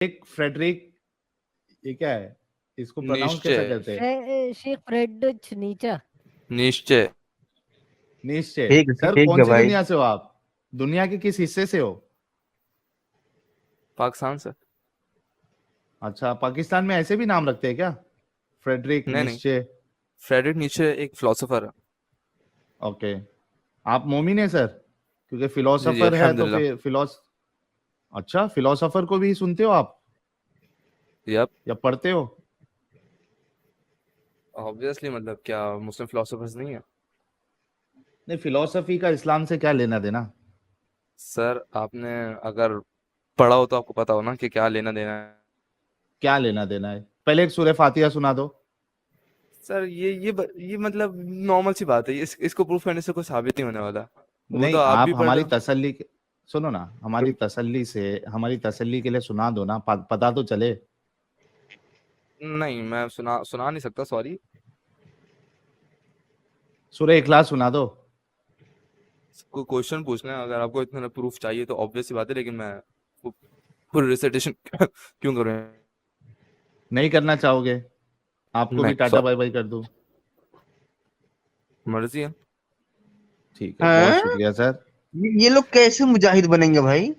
एक फ्रेडरिक, ये क्या है, इसको प्रोनाउंस कैसा निश्चय करते हैं? शेख फ्रेडरिच नीचा। निश्चय निश्चय। ठीक सर ठीक कौन है सी भाई। दुनिया से हो आप? दुनिया के किस हिस्से से हो? पाकिस्तान से। अच्छा, पाकिस्तान में ऐसे भी नाम रखते हैं क्या? फ्रेडरिक, नहीं निश्चय। फ्रेडरिक नीचे एक फिलोसोफर है। ओके। आप मोमिन है सर? क्योंकि जी फिलोसोफर है तो अल्हम्दुलिल्लाह। फिर अच्छा, फिलोसोफर को भी सुनते हो आप यप या पढ़ते हो? ऑब्वियसली, मतलब क्या मुस्लिम फिलोसोफर्स नहीं है? नहीं, फिलोसफी का इस्लाम से क्या लेना देना? सर आपने अगर पढ़ा हो तो आपको पता हो ना कि क्या लेना देना है। क्या लेना देना है? पहले एक सूरह फातिहा सुना दो। सर ये मतलब नॉर्मल सी बात है, इसको प्रूफ करने से कोई साबित नहीं होने वाला। वो तो नहीं, आप आप भी पढ़ हमारी रहे हो। तसल्ली सुनो ना, हमारी तसल्ली के लिए सुना दो ना, पता तो चले। नहीं मैं सुना सुना नहीं सकता, सॉरी। सूरह इखलास सुना दो। कोई क्वेश्चन पूछना है, अगर आपको इतना प्रूफ चाहिए तो ऑब्वियस सी बात है, लेकिन मैं वो पूरी रिसाइटेशन क्यों करूँ? नहीं करना चाहोगे? आपको भी नहीं टाटा बाय बाय कर दूं? मर्जी है। ठीक है, बहुत हाँ, शुक्रिया सर। ये लोग कैसे मुजाहिद बनेंगे भाई?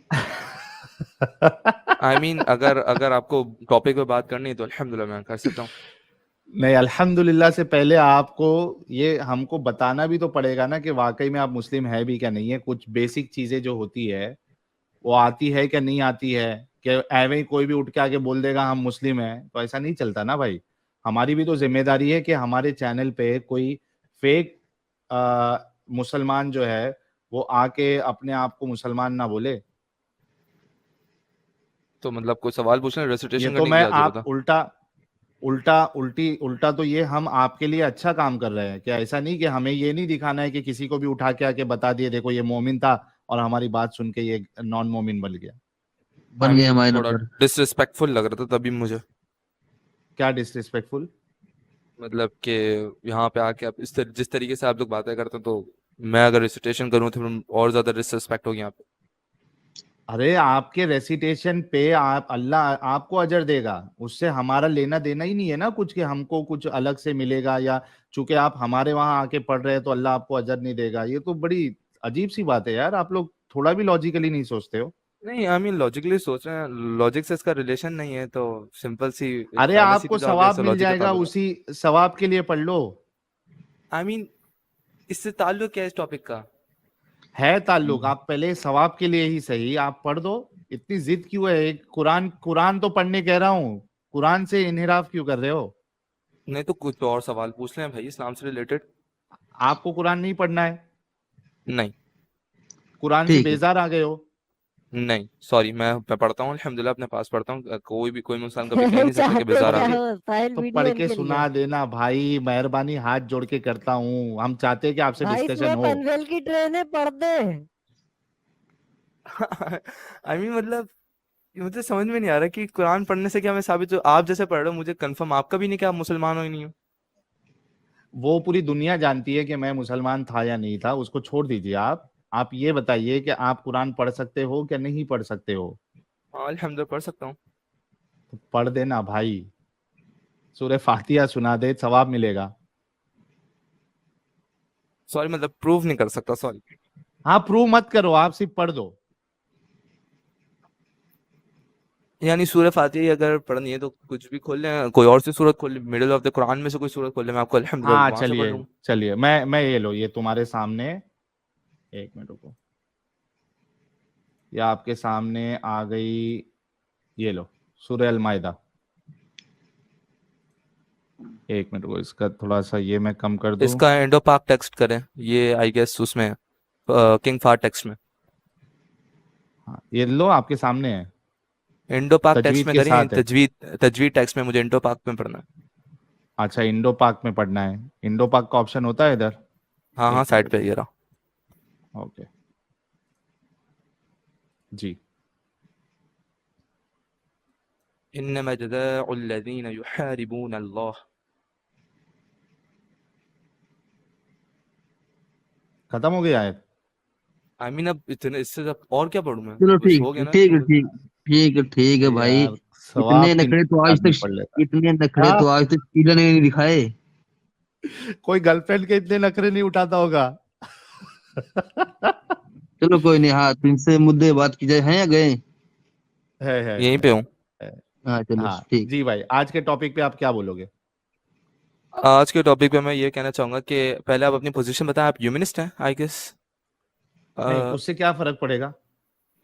आई मीन अगर अगर आपको टॉपिक पे बात करनी है तो अल्हम्दुलिल्लाह मैं कर सकता हूँ। नहीं, अल्हम्दुलिल्लाह से पहले आपको ये हमको बताना भी तो पड़ेगा ना कि वाकई में आप मुस्लिम है भी क्या नहीं है। कुछ बेसिक चीजें जो होती है वो आती है क्या नहीं आती है। कि एवं ही कोई भी उठ के आके बोल देगा हम मुस्लिम हैं, तो ऐसा नहीं चलता ना भाई। हमारी भी तो जिम्मेदारी है कि हमारे चैनल पे कोई फेक मुसलमान जो है वो आके अपने आप को मुसलमान ना बोले। तो मतलब कोई सवाल पूछना, ये रेसिटेशन तो करने की मैं क्या जरूरत आप है? उल्टा तो ये हम आपके लिए अच्छा काम कर रहे हैं। क्या ऐसा नहीं कि हमें ये नहीं दिखाना है कि किसी को भी उठा के आके बता दिए देखो ये मोमिन था और हमारी बात सुन के ये नॉन मोमिन बन गया। आई बन गए मीन हमारे थोड़ा नंबर। डिसरिस्पेक्टफुल लग रहा था तभी मुझे। क्या डिसरिस्पेक्टफुल? मतलब कि यहाँ पे आके आप जिस तरीके से आप लोग बातें करते हैं, तो मैं अगर रेसिटेशन करूँ तो फिर और ज्यादा डिसरिस्पेक्ट होगी यहाँ पे। अरे आपके रेसिटेशन पे आप अल्लाह आपको अजर देगा, उससे हमारा लेना देना ही नहीं है ना कुछ कि हमको कुछ अलग से मिलेगा। या चूंकि आप हमारे वहां आके पढ़ रहे हैं तो अल्लाह आपको अजर नहीं देगा। ये तो बड़ी अजीब सी बात है यार, आप लोग थोड़ा भी लॉजिकली नहीं सोचते हो। नहीं आई मीन लॉजिकली सोच रहे हैं, लॉजिक से इसका रिलेशन नहीं है, तो सिंपल सी एक अरे फैलेसी आपको थी जो आपके सवाब मिल लॉजिक का जाएगा, ताल्लुक है। उसी सवाब के लिए पढ़ लो। आई मीन इससे ताल्लुक क्या है इस टॉपिक का? है ताल्लुक, आप पहले सवाब के लिए ही सही आप पढ़ दो। इतनी जिद क्यों है? एक कुरान कुरान तो पढ़ने कह रहा हूँ, कुरान से इनहिराफ क्यों कर रहे हो? नहीं तो कुछ और सवाल पूछ लें भाई इस्लाम से रिलेटेड। आपको कुरान नहीं पढ़ना है? नहीं कुरान से ठीक है। बेजार आ गए हो? नहीं सॉरी, मैं पढ़ता हूँ अल्हम्दुलिल्लाह, अपने पास पढ़ता हूँ। कोई इंसान कभी कह नहीं सकता कि चाहते तो बेजार पढ़ आ क्या गया। के हो साहिल तो वीडियो पढ़ के इनके लिए। सुना देना भाई, मेहरबानी हाथ जोड़ के करता हूँ। हम चाहते हैं कि आपसे भाई डिस्कशन इसमें हो। पनवेल की ट्रेन है, पढ़ दे। आई मीन मतलब मुझे समझ में नहीं आ रहा कि कुरान पढ़ने से क्या मैं साबित, जो आप जैसे पढ़ रहे हो मुझे कंफर्म आपका भी नहीं कि आप मुसलमान हो ही नहीं हो। वो पूरी दुनिया जानती है कि मैं मुसलमान था या नहीं था, उसको छोड़ दीजिए। आप ये बताइए कि आप कुरान पढ़ सकते हो क्या नहीं पढ़ सकते हो? हाँ अल्हम्दुलिल्लाह पढ़ सकता हूँ। तो पढ़ देना भाई, सूरह फातिहा सुना दे, सवाब मिलेगा। सॉरी मतलब प्रूव नहीं कर सकता, सॉरी। हाँ, प्रूव मत करो, आप सिर्फ पढ़ दो। यानी सूरह फातिहा ही अगर पढ़नी है तो कुछ भी खोल लें, कोई और सी सूरत खोल लें, मिडिल ऑफ द कुरान में से कोई सूरत खोल लें, मैं आपको अल्हम्दुलिल्लाह हाँ वहां से पढ़ चलिए लूंगा। चलिए, मैं ये लो, ये तुम्हारे सामने। एक मिनट रुको, ये आपके सामने आ गई। ये लो, सूरह अल माइदा। एक मिनट रुको, इसका थोड़ा सा ये मैं कम कर दूं। इसका इंडो पाक टेक्स्ट करें, ये आई गेस उसमें किंग फार टेक्स्ट में। हाँ, ये लो आपके सामने है, इंडो पाक टेक्स्ट तजवीद में के करें, साथ है। तजवीद तजवीद टेक्स्ट में, मुझे इंडो पाक में पढ़ना है। अच्छा, इंडो पाक में पढ़ना है। इंडो पाक का ऑप्शन होता है इधर। हाँ हाँ एक मिनट साइड पे रुको। ये रहा। ओके जी। इन्नमा जज़ाउल लज़ीना युहारिबून अल्लाह। खत्म हो गया आयत? आई मीन अब इतने इससे अब और क्या पढ़ूं मैं, चलो बस ठीक हो गया ना ठीक इतना है, कुछ। ठीक ठीक है अरे भाई। यार, सवाब इतने की नखरे तो आज आदमी तक पढ़ लेता इतने नखरे हाँ तो आज तक शीला ने नहीं दिखाए। कोई गर्लफ्रेंड के इतने नखरे नहीं उठाता होगा चलो कोई नहीं, हाँ तो इनसे मुद्दे बात की जाए, हैं या गए? यहीं पे हूँ। है। हाँ चलो हाँ ठीक। जी भाई, आज के टॉपिक पे आप क्या बोलोगे? आज के टॉपिक पे मैं ये कहना चाहूंगा कि पहले आप अपनी पोजीशन बताएं, आप ह्यूमनिस्ट हैं आई गेस। नहीं, उससे क्या फर्क पड़ेगा?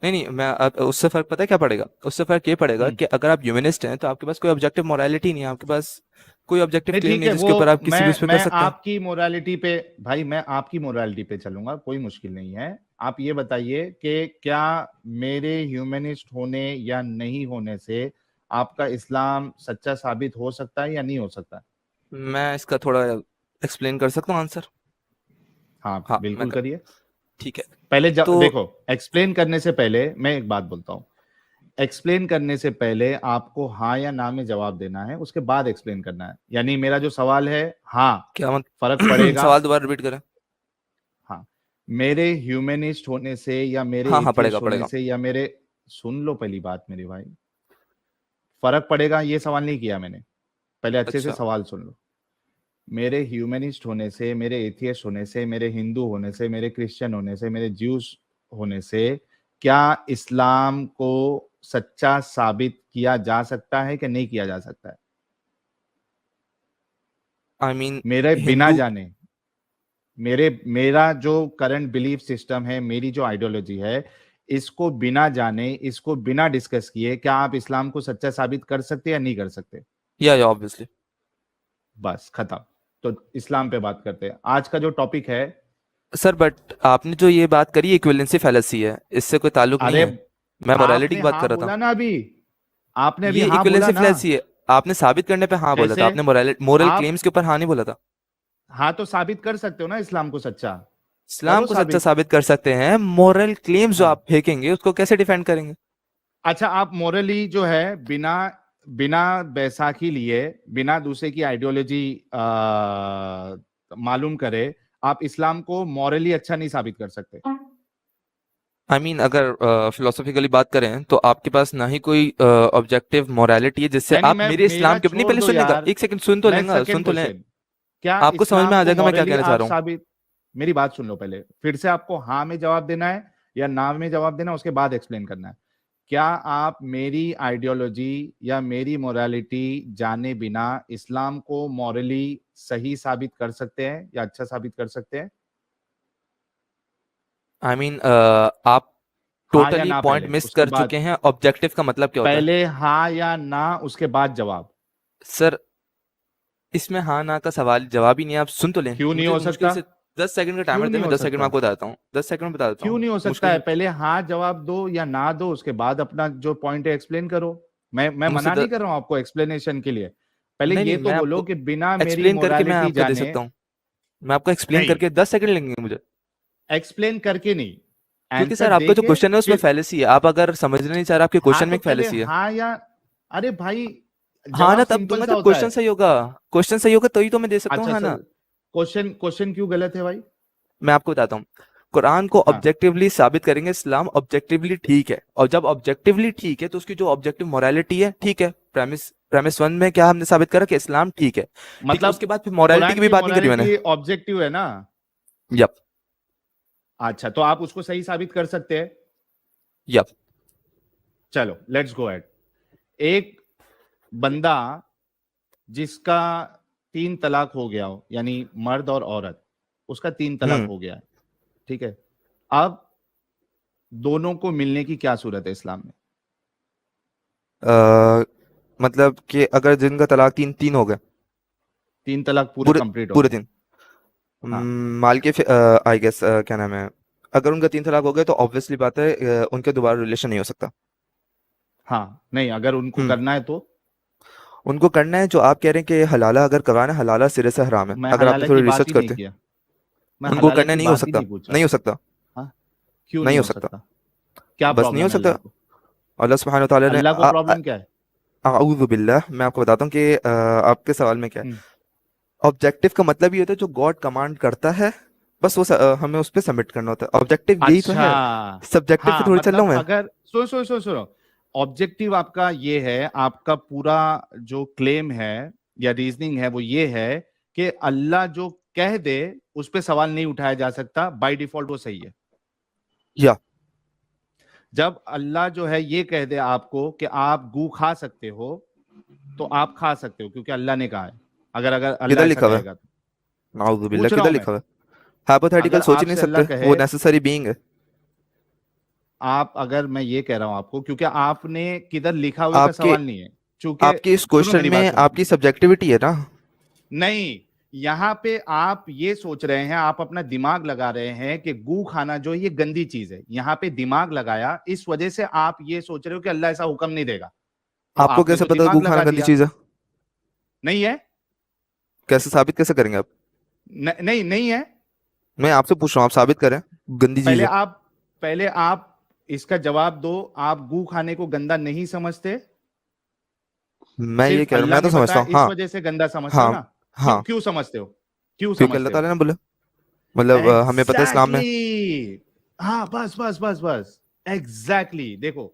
नहीं नहीं, उससे फर्क पता है क्या पड़ेगा? उससे फर्क ये पड़ेगा हम्म कि अगर आप ह्यूमनिस्ट हैं तो आपके पास कोई ऑब्जेक्टिव मोरालिटी नहीं है, आपके पास कोई ऑब्जेक्टिव नहीं क्लेम ठीक नहीं है, है वो जिसके ऊपर आप किसी भी उस पे कर मैं सकते हैं। आपकी मोरालिटी पे, भाई मैं आपकी मोरालिटी पे चलूंगा, कोई मुश्किल नहीं है। आप ये बताइए कि क्या मेरे ह्यूमनिस्ट होने या नहीं होने से आपका इस्लाम सच्चा साबित हो सकता है या नहीं हो सकता? मैं इसका थोड़ा एक्सप्लेन कर सकता हूँ आंसर। हाँ हाँ बिल्कुल करिए। ठीक है। पहले तो देखो, एक्सप्लेन करने से पहले मैं एक बात बोलता हूँ। एक्सप्लेन करने से पहले आपको हाँ या ना में जवाब देना है, उसके बाद एक्सप्लेन करना है। यानी मेरा जो सवाल है, हाँ क्या मत फर्क पड़ेगा, सवाल दोबारा रिपीट करें। हाँ मेरे ह्यूमनिस्ट होने से या मेरे हाँ हाँ, पड़ेगा एथियस्ट होने पड़ेगा। से या मेरे, सुन लो पहली बात मेरे भाई, फर्क पड़ेगा ये सवाल नहीं किया मैंने, पहले अच्छे से अच्छा, सवाल सुन लो। मेरे ह्यूमनिस्ट होने से, मेरे एथियस्ट होने से, मेरे हिंदू होने से, मेरे क्रिश्चियन होने से, मेरे ज्यूस होने से क्या इस्लाम को सच्चा साबित किया जा सकता है कि नहीं किया जा सकता है? आई मीन मेरे बिना हिंदू। जाने, मेरा जो करंट बिलीफ सिस्टम है, मेरी जो आइडियोलॉजी है, इसको बिना जाने, इसको बिना डिस्कस किए क्या आप इस्लाम को सच्चा साबित कर सकते या नहीं कर सकते? या ऑब्वियसली। बस खत्म। तो इस्लाम पे बात करते हैं। आज का जो टॉपिक है, सर बट आपने जो ये बात करी इक्विवेलेंसी फैलेसी है, इससे कोई ताल्लुक नहीं अरे है। मैं मोरालिटी आपने की बात हाँ कर रहा था। बोला ना अभी, आपने अभी ये हाँ बोला इक्विवेलेंसी ना। फैलेसी है। आपने साबित करने पे हाँ बोला था, कैसे? आपने मोरल आप क्लेम्स के ऊपर हाँ नहीं बोला था। हाँ तो साबित कर सकते हो ना इस्लाम को सच्चा, इस्लाम करो को सच्चा साबित। साबित कर सकते हैं, मोरल क्लेम्स जो हाँ आप फेंकेंगे उसको कैसे डिफेंड करेंगे? अच्छा, आप मोरली जो है बिना बिना बैसाखी लिए, बिना दूसरे की आइडियोलॉजी मालूम करे, आप इस्लाम को मॉरली अच्छा नहीं साबित कर सकते। आई मीन अगर फिलोसॉफिकली बात करें तो आपके पास ना ही कोई ऑब्जेक्टिव मोरालिटी है जिससे नहीं आप मैं, मेरे इस्लाम मेरा के, नहीं छोड़ पहले दो सुन लेगा, यार। एक सेकंड सुन तो मैं लेंगा, सुन सेकंड तो लें। क्वेश्चन, क्या आपको समझ में इस्लाम आ को जाएगा मैं क्या मॉरली कहना चाह आप रहा हूँ। साबित, मेरी बात सुन लो पहले, फिर से आपको हाँ में जवाब देना है या ना में जवाब देना है, उसके बाद एक्सप्लेन करना है। क्या आप मेरी आइडियोलॉजी या मेरी मोरालिटी जाने बिना इस्लाम को मॉरली सही साबित कर सकते हैं या अच्छा साबित कर सकते हैं? आई मीन आप हाँ या टोटली ना पॉइंट पहले, मिस उसके कर बाद। चुके हैं। ऑब्जेक्टिव का मतलब क्या होता है? पहले हाँ या ना, उसके बाद जवाब। सर इसमें हाँ ना का सवाल जवाब ही नहीं है, आप सुन तो लें। क्यों नहीं मुझे हो मुश्किल सकता? से 10 सेकंड का क्यों टाइमर दे, नहीं मैं हो 10 सेकंड में सकता? आपको बताता हूँ, 10 सेकंड में बता देता क्यों हूँ। नहीं हो सकता मुश्किल है? से पहले हाँ जवाब दो या ना दो, उसके बाद अपना जो पॉइंट है एक्सप्लेन करो। मैं मुझसे मना नहीं कर रहा हूं आपको एक्सप्लेनेशन के लिए, पहले नहीं नहीं, ये तो मैं बोलो आपको कि बिना मेरी एक्सप्लेन करके मैं मोरालिटी आपको दे जाने। सकता हूँ। मैं आपको एक्सप्लेन नहीं, करके 10 सेकंड लगेंगे मुझे। एक्सप्लेन करके नहीं, क्योंकि आंसर सर आपका दे जो के क्वेश्चन है उसमें फिर। फैलेसी है, आप अगर समझना नहीं चाह रहे, आपके हाँ क्वेश्चन में तो एक पहले फैलेसी है। हाँ या, अरे भाई हाँ जवाब ना तब सिंपल दूंगा सा जब होता क्वेश्चन है। सही होगा। क्वेश्चन सही होगा तभी तो मैं दे सकता हूँ अच्छा हाँ सर, ना। क्वेश्चन क्वेश्चन क्यों गलत है भाई? मैं आपको बताता हूँ। कुरान को हाँ ऑब्जेक्टिवली साबित करेंगे, इस्लाम ऑब्जेक्टिवली ठीक है, और जब ऑब्जेक्टिवली ठीक है तो उसकी जो ऑब्जेक्टिव मोरालिटी है ठीक है। प्रेमिस प्रेमिस वन में क्या हमने साबित करा कि इस्लाम ठीक है, ठीक है। मतलब उसके बाद फिर मोरालिटी की कुरान भी की बात नहीं करी मैंने। मोरालिटी ऑब्जेक्टिव है ना? यप अच्छा तो आप उसको सही साबित कर सकते हैं। यप। चलो लेट्स गो एट। एक बंदा जिसका 3 तलाक हो गया हो, यानी मर्द और औरत, उसका 3 तलाक हम्म हो गया है, ठीक है। अब दोनों को मिलने की क्या सूरत है इस्लाम में? मतलब कि अगर जिनका तलाक तीन तीन हो गए, 3 तलाक पूरे पूरे कंप्लीट हो पूरे गए। तीन, हाँ माल के आई गेस क्या नाम है, अगर उनका तीन तलाक हो गए तो ऑब्वियसली बात है उनके दोबारा रिलेशन नहीं हो सकता। हाँ, नहीं अगर उनको हम्म करना है तो। उनको करना है जो आप कह रहे हैं कि हलाला अगर करवाना है, हलाला सिरे से हराम है, मैं अगर आपने हलाला की थोड़ी बात रिसर्च ही नहीं करते किया, मैं उनको हलाला करना की नहीं हो बात ही सकता, नहीं पूछा। नहीं हो सकता, हाँ, क्यों नहीं नहीं हो हो सकता, सकता? क्या बस नहीं हो प्रॉब्लम है सकता। अल्लाह को? अल्लाह सुब्हानहू व तआला ने अल्लाह को प्रॉब्लम क्या है? अऊज़ु बिल्लाह, मैं आपको बताता हूँ कि आपके सवाल में क्या है। हम्म, ऑब्जेक्टिव का मतलब ये होता है जो गॉड कमांड करता है, बस वो हमें उस पर सबमिट करना होता है। ऑब्जेक्टिव यही तो अच्छा, है, सब्जेक्टिव पे हाँ थोड़ी चल रहा मतलब हूँ मैं। अगर सुनो सुनो सुनो सुनो, ऑब्जेक्टिव आपका ये है, आपका पूरा जो क्लेम है या रीजनिंग है वो ये है कि अल्लाह जो कह दे उस पे सवाल नहीं उठाया जा सकता, बाय डिफॉल्ट वो सही है। या जब अल्लाह जो है ये कह दे आपको कि आप गू खा सकते हो तो आप खा सकते हो क्योंकि अल्लाह ने कहा है। अगर अगर किधर अल्लाह ऐसा लिखा हुआ है? कहेगा तो नाउजुबिल्लाह, पूछ रहा किधर हूं मैं। लिखा हुआ है? हाइपोथेटिकल अगर सोच ही नहीं आपसे अल्लाह सकते, कहे, वो नेसेसरी बीइंग है। आप अगर मैं ये कह रहा हूं आपको क्योंकि आपने किधर लिखा हुए का आपके सवाल नहीं है, चूंकि आपके इस सुनो क्वेश्चन मेरी बात में सुनो। आपकी सब्जेक्टिविटी है ना। नहीं, यहाँ पे आप ये सोच रहे हैं, आप अपना दिमाग लगा रहे हैं कि गू खाना जो है ये गंदी चीज है। यहाँ पे दिमाग लगाया, इस वजह से आप ये सोच रहे हो कि अल्लाह ऐसा हुक्म नहीं देगा, तो आपको आपने कैसे तो पता दिमाग गू खाना लगा गंदी दिया। चीज है? नहीं है, कैसे साबित कैसे करेंगे आप? नहीं नहीं है। मैं आपसे पूछ रहा हूँ, आप साबित करें गंदी चीज है। पहले आप इसका जवाब दो। आप गू खाने को गंदा नहीं समझते, मैं ये सिर्फ कह रहा हूँ, अल्लाह मैं तो ने समझता बताया हूँ। इस हाँ वजह से गंदा समझते हो हाँ ना। क्यों हाँ, क्यों समझते हो? क्यों क्योंकि अल्लाह समझते ताला हो? ने बोला, मतलब हमें पता है इस्लाम में। एग्जैक्टली हाँ, बस बस बस बस, एग्जैक्टली देखो,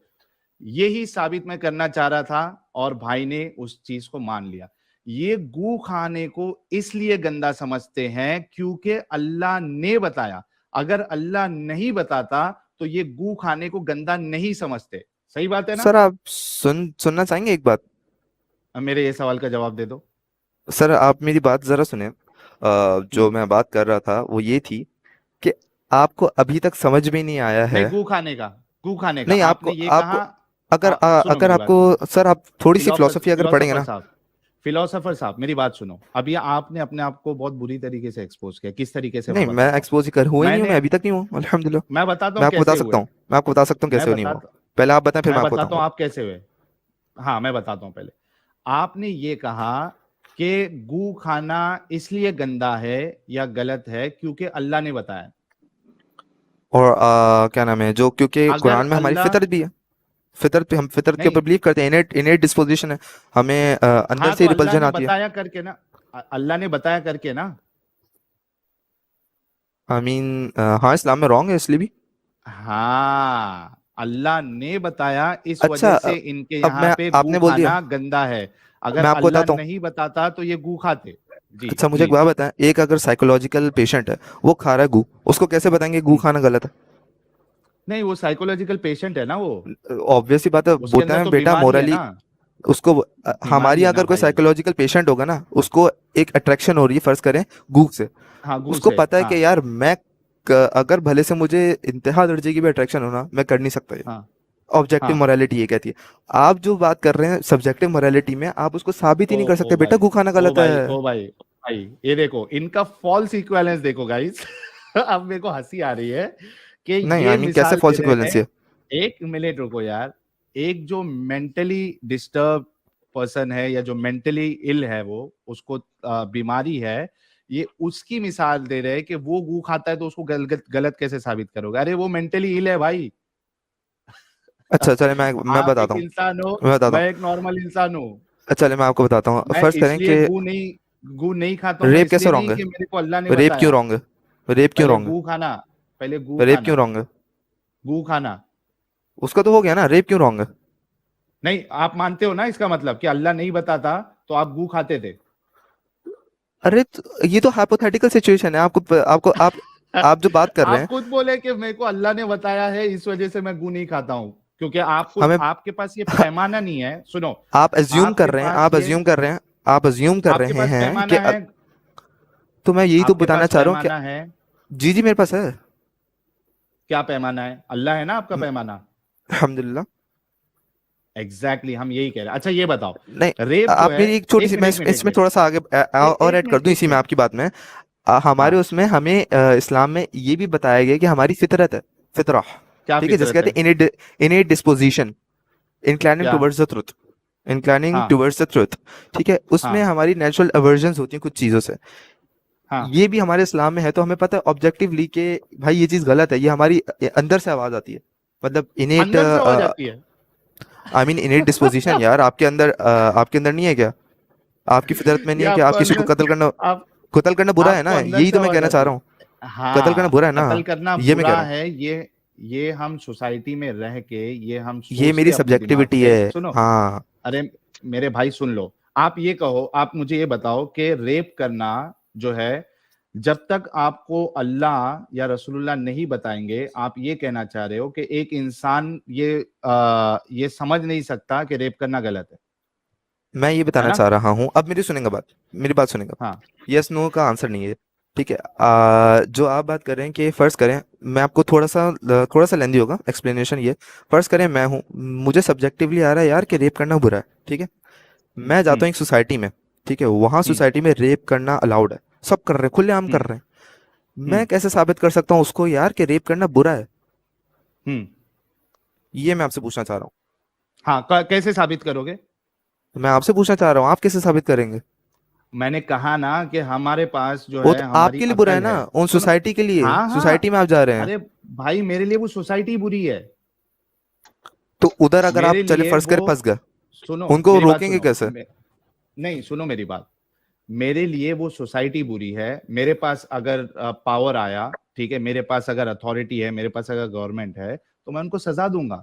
यही साबित मैं करना चाह रहा था और भाई ने उस चीज को मान लिया। ये गू खाने को इसलिए गंदा समझते हैं क्योंकि अल्लाह ने बताया। अगर अल्लाह नहीं बताता तो ये गू खाने को गंदा नहीं समझते। सही बात है ना? सर आप सुनना चाहेंगे एक बात? अब मेरे ये सवाल का जवाब दे दो। सर आप मेरी बात जरा सुने। जो हम्म, मैं बात कर रहा था वो ये थी कि आपको अभी तक समझ में नहीं आया है। नहीं, गू खाने का नहीं, आपको आपने ये आपको कहा। सुनो अगर मेरी बात सुनो। आपको, सर आप थोड़ी सी फिलोसफी अगर पढ़ेंगे फिलोसोफर ना। साहब, फिलोसोफर साहब मेरी बात सुनो। अभी आपने अपने आप को बहुत बुरी तरीके से एक्सपोज किया। किस तरीके से नहीं, मैं मैं बताता हूँ। एक्सपोज ही हुआ ही नहीं हूँ, मैं मैंने अभी तक नहीं हूँ अल्हम्दुलिल्लाह। मैं बताता मैं हूँ आपको बता कैसे सकता हुए। हूँ, मैं आपको बता सकता हूँ मैं कैसे नहीं हुआ। बताता पहले आप बताएं, फिर मैं मैं आपको बताता हूँ बताऊंगा। आप कैसे हुए। हाँ, मैं बताता हूँ पहले। आपने ये कहा कि गू खाना इसलिए गंदा है या गलत है क्योंकि अल्लाह ने बताया। और क्या नाम है, जो क्योंकि अगर कुरान में हमारी अल्लाह फितरत भी है। फितरत पे हम फितरत के ऊपर नहीं, बिलीव करते हैं। इनेट इनेट डिस्पोजिशन है हमें, अंदर हाँ से तो अल्लाह रिपल्जन ने आती है। बताया करके ना, अल्लाह ने बताया करके ना। आई मीन हाँ, इस्लाम में रॉन्ग है इसलिए भी। हाँ, अल्लाह ने बताया, इस अच्छा, वजह से इनके अब यहाँ मैं, पे गू आपने बोल दिया, खाना गंदा है। अगर मैं आपको अल्लाह बताता हूँ। नहीं बताता तो ये गू खाते। जी अच्छा मुझे एक प्लीज। बात बताएं, एक अगर साइकोलॉजिकल पेशेंट है, वो खा रहा है गू, उसको कैसे बताएंगे गू खाना गलत है? नहीं, वो साइकोलॉजिकल पेशेंट है ना, वो ऑब्वियस ही बात है, उसके बोलते अंदर हैं तो बेटा बीमारी है मोरली। ना। उसको बीमारी हमारी है ना अगर कोई भाई। साइकोलॉजिकल पेशेंट होगा ना, उसको एक अट्रैक्शन हो रही है फर्ज करें गू से। हाँ, गू उसको से, पता है हाँ कि यार मैं अगर भले से मुझे इंतहा दर्जे की भी अट्रैक्शन होना, मैं कर नहीं सकता ये। हाँ ऑब्जेक्टिव हाँ। मोरालिटी ये कहती है। आप जो बात कर रहे हैं सब्जेक्टिव मोरालिटी में, आप उसको साबित ही ओ नहीं कर सकते ओ बेटा भाई, गू खाना ओ गलत भाई, है। ओ भाई, ओ भाई, ये देखो इनका फॉल्स इक्विवेलेंस देखो गाइस। अब मेरे को हंसी आ रही है कि नहीं आई ये मीन कैसे मिसाल दे फॉल्स रहे इक्विवेलेंसी हैं। है? एक मिनट रुको यार। एक जो मेंटली डिस्टर्ब पर्सन है या जो मेंटली इल है, वो उसको बीमारी है, ये उसकी मिसाल दे रहे हैं कि वो गू खाता है तो उसको गलत गलत कैसे साबित करोगे? अरे वो मेंटली इल है भाई। अच्छा चले, मैं आप एक बताता हूँ, इंसान हो, मैं बताता मैं हूँ। एक नॉर्मल इंसान हूँ। अच्छा चले, मैं आपको बताता हूँ। मैं फर्ज करें इसलिए कि गू नहीं खाता हूं, मैं रेप कैसे इसलिए रॉन्ग नहीं है? कि मेरे को अल्लाह ने रेप क्यों बताया। रॉन्ग है? रेप क्यों पहले रॉन्ग है? गू खाना, पहले गू रेप क्यों खाना, रॉन्ग है? गू खाना। उसका तो हो गया ना, रेप क्यों रॉन्ग है? नहीं, आप मानते हो ना इसका मतलब कि अल्लाह नहीं बताता तो आप गू खाते थे। अरे ये तो हाइपोथेटिकल सिचुएशन है। आपको आपको आप जो बात कर रहे आप हैं, खुद बोले कि मेरे को अल्लाह ने बताया है इस वजह से मैं गू नहीं खाता हूं, क्योंकि आपको हमें आपके पास ये पैमाना नहीं है। सुनो, आप अज्यूम कर आपके रहे हैं, पास आप ये अज्यूम कर रहे हैं, आप अज्यूम कर आपके रहे पास हैं कि पैमाना है। तो मैं यही तो आपके बताना पास चाह रहा हूँ कि पैमाना है। जी जी मेरे पास है। क्या पैमाना है? अल्लाह है ना आपका पैमाना। अल्हम्दुलिल्लाह। एग्जैक्टली हम यही कह रहे हैं। अच्छा ये बताओ, नहीं, रेप जो आप है, मेरी एक छोटी एक सी, मिनट मैं एक मिनट एक इसमें मिनट थोड़ा सा आगे और एक ऐड कर मिनट दूं एक इसी में मिनट आपकी बात में। हमारे हाँ, उसमें हमें इस्लाम में ये भी बताया गया कि हमारी फितरत है, फितरा, क्या ठीक है, जिसे फितरत कहते है? हैं इनेट डिस्पोजिशन, इंक्लाइनिंग क्या? टुवर्ड्स द ट्रुथ, इंक्लाइनिंग हाँ टुवर्ड्स द ट्रुथ। ठीक है, उसमें हाँ हमारी नेचुरल अवर्जन्स होती हैं कुछ चीज़ों से। हाँ। ये भी हमारे इस्लाम में है, तो हमें पता है ऑब्जेक्टिवली कि भाई ये चीज़ गलत है, ये हमारी अंदर से आवाज़ आती है, मतलब इनेट, अंदर से हो जाती है। आई मीन इनेट डिस्पोजिशन यार, आपके अंदर नहीं है क्या? आपकी फितरत में नहीं ये है कि आपको आप किसी को अंदर, आप कत्ल करना बुरा है आपको ना, अंदर यही से तो मैं आवाज कहना चाह आती रहा हूँ। है। कत्ल करना हाँ, बुरा है ना, कत्ल करना ये मैं कह बुरा रहा हूँ। है, ये हम सोसाइटी में रह के ये हम ये मेरी सोचते अपने दिमाग सब्जेक्टिविटी से है। सुनो, हाँ अरे मेरे भाई सुन लो, आप ये कहो, आप मुझे ये बताओ कि रेप करना जो है, जब तक आपको अल्लाह या रसूलुल्लाह नहीं बताएंगे, आप ये कहना चाह रहे हो कि एक इंसान ये समझ नहीं सकता कि रेप करना गलत है मैं ये बताना ना? चाह रहा हूँ, अब मेरी सुनेंगे बात, मेरी बात सुनेंगे। हाँ यस नो का आंसर नहीं है, ठीक है। जो आप बात कर रहे हैं कि फर्ज करें, मैं आपको थोड़ा सा लेंदी होगा एक्सप्लेनेशन, ये फर्ज करें मैं हूँ, मुझे सब्जेक्टिवली आ रहा है यार कि रेप करना बुरा है, ठीक है। मैं जाता हूँ एक सोसाइटी में, ठीक है, वहां सोसाइटी में रेप करना अलाउड है, सब कर रहे हैं, खुलेआम कर रहे हैं। मैं कैसे साबित कर सकता हूँ उसको यार कि रेप करना बुरा है? ये मैं आपसे पूछना चाह रहा हूँ। हाँ, कैसे साबित करोगे? मैं आपसे पूछना चाह रहा हूँ, आप कैसे साबित करेंगे? मैंने कहा ना कि हमारे पास जो वो है तो हमारी आपके लिए बुरा है अकल ना, है। उन सुनो, सोसाइटी के लिए, हाँ सोसाइटी हाँ, में आप जा रहे हैं, अरे भाई मेरे लिए वो सोसाइटी बुरी है, तो उधर अगर आप मेरे चले लिए फर्ज वो, कर फंस गए, सुनो उनको मेरी बात रोकेंगे सुनो, कैसे? नहीं सुनो मेरी बात, मेरे लिए वो सोसाइटी बुरी है। मेरे पास अगर पावर आया, ठीक है, मेरे पास अगर अथॉरिटी है, मेरे पास अगर गवर्नमेंट है, तो मैं उनको सजा दूंगा,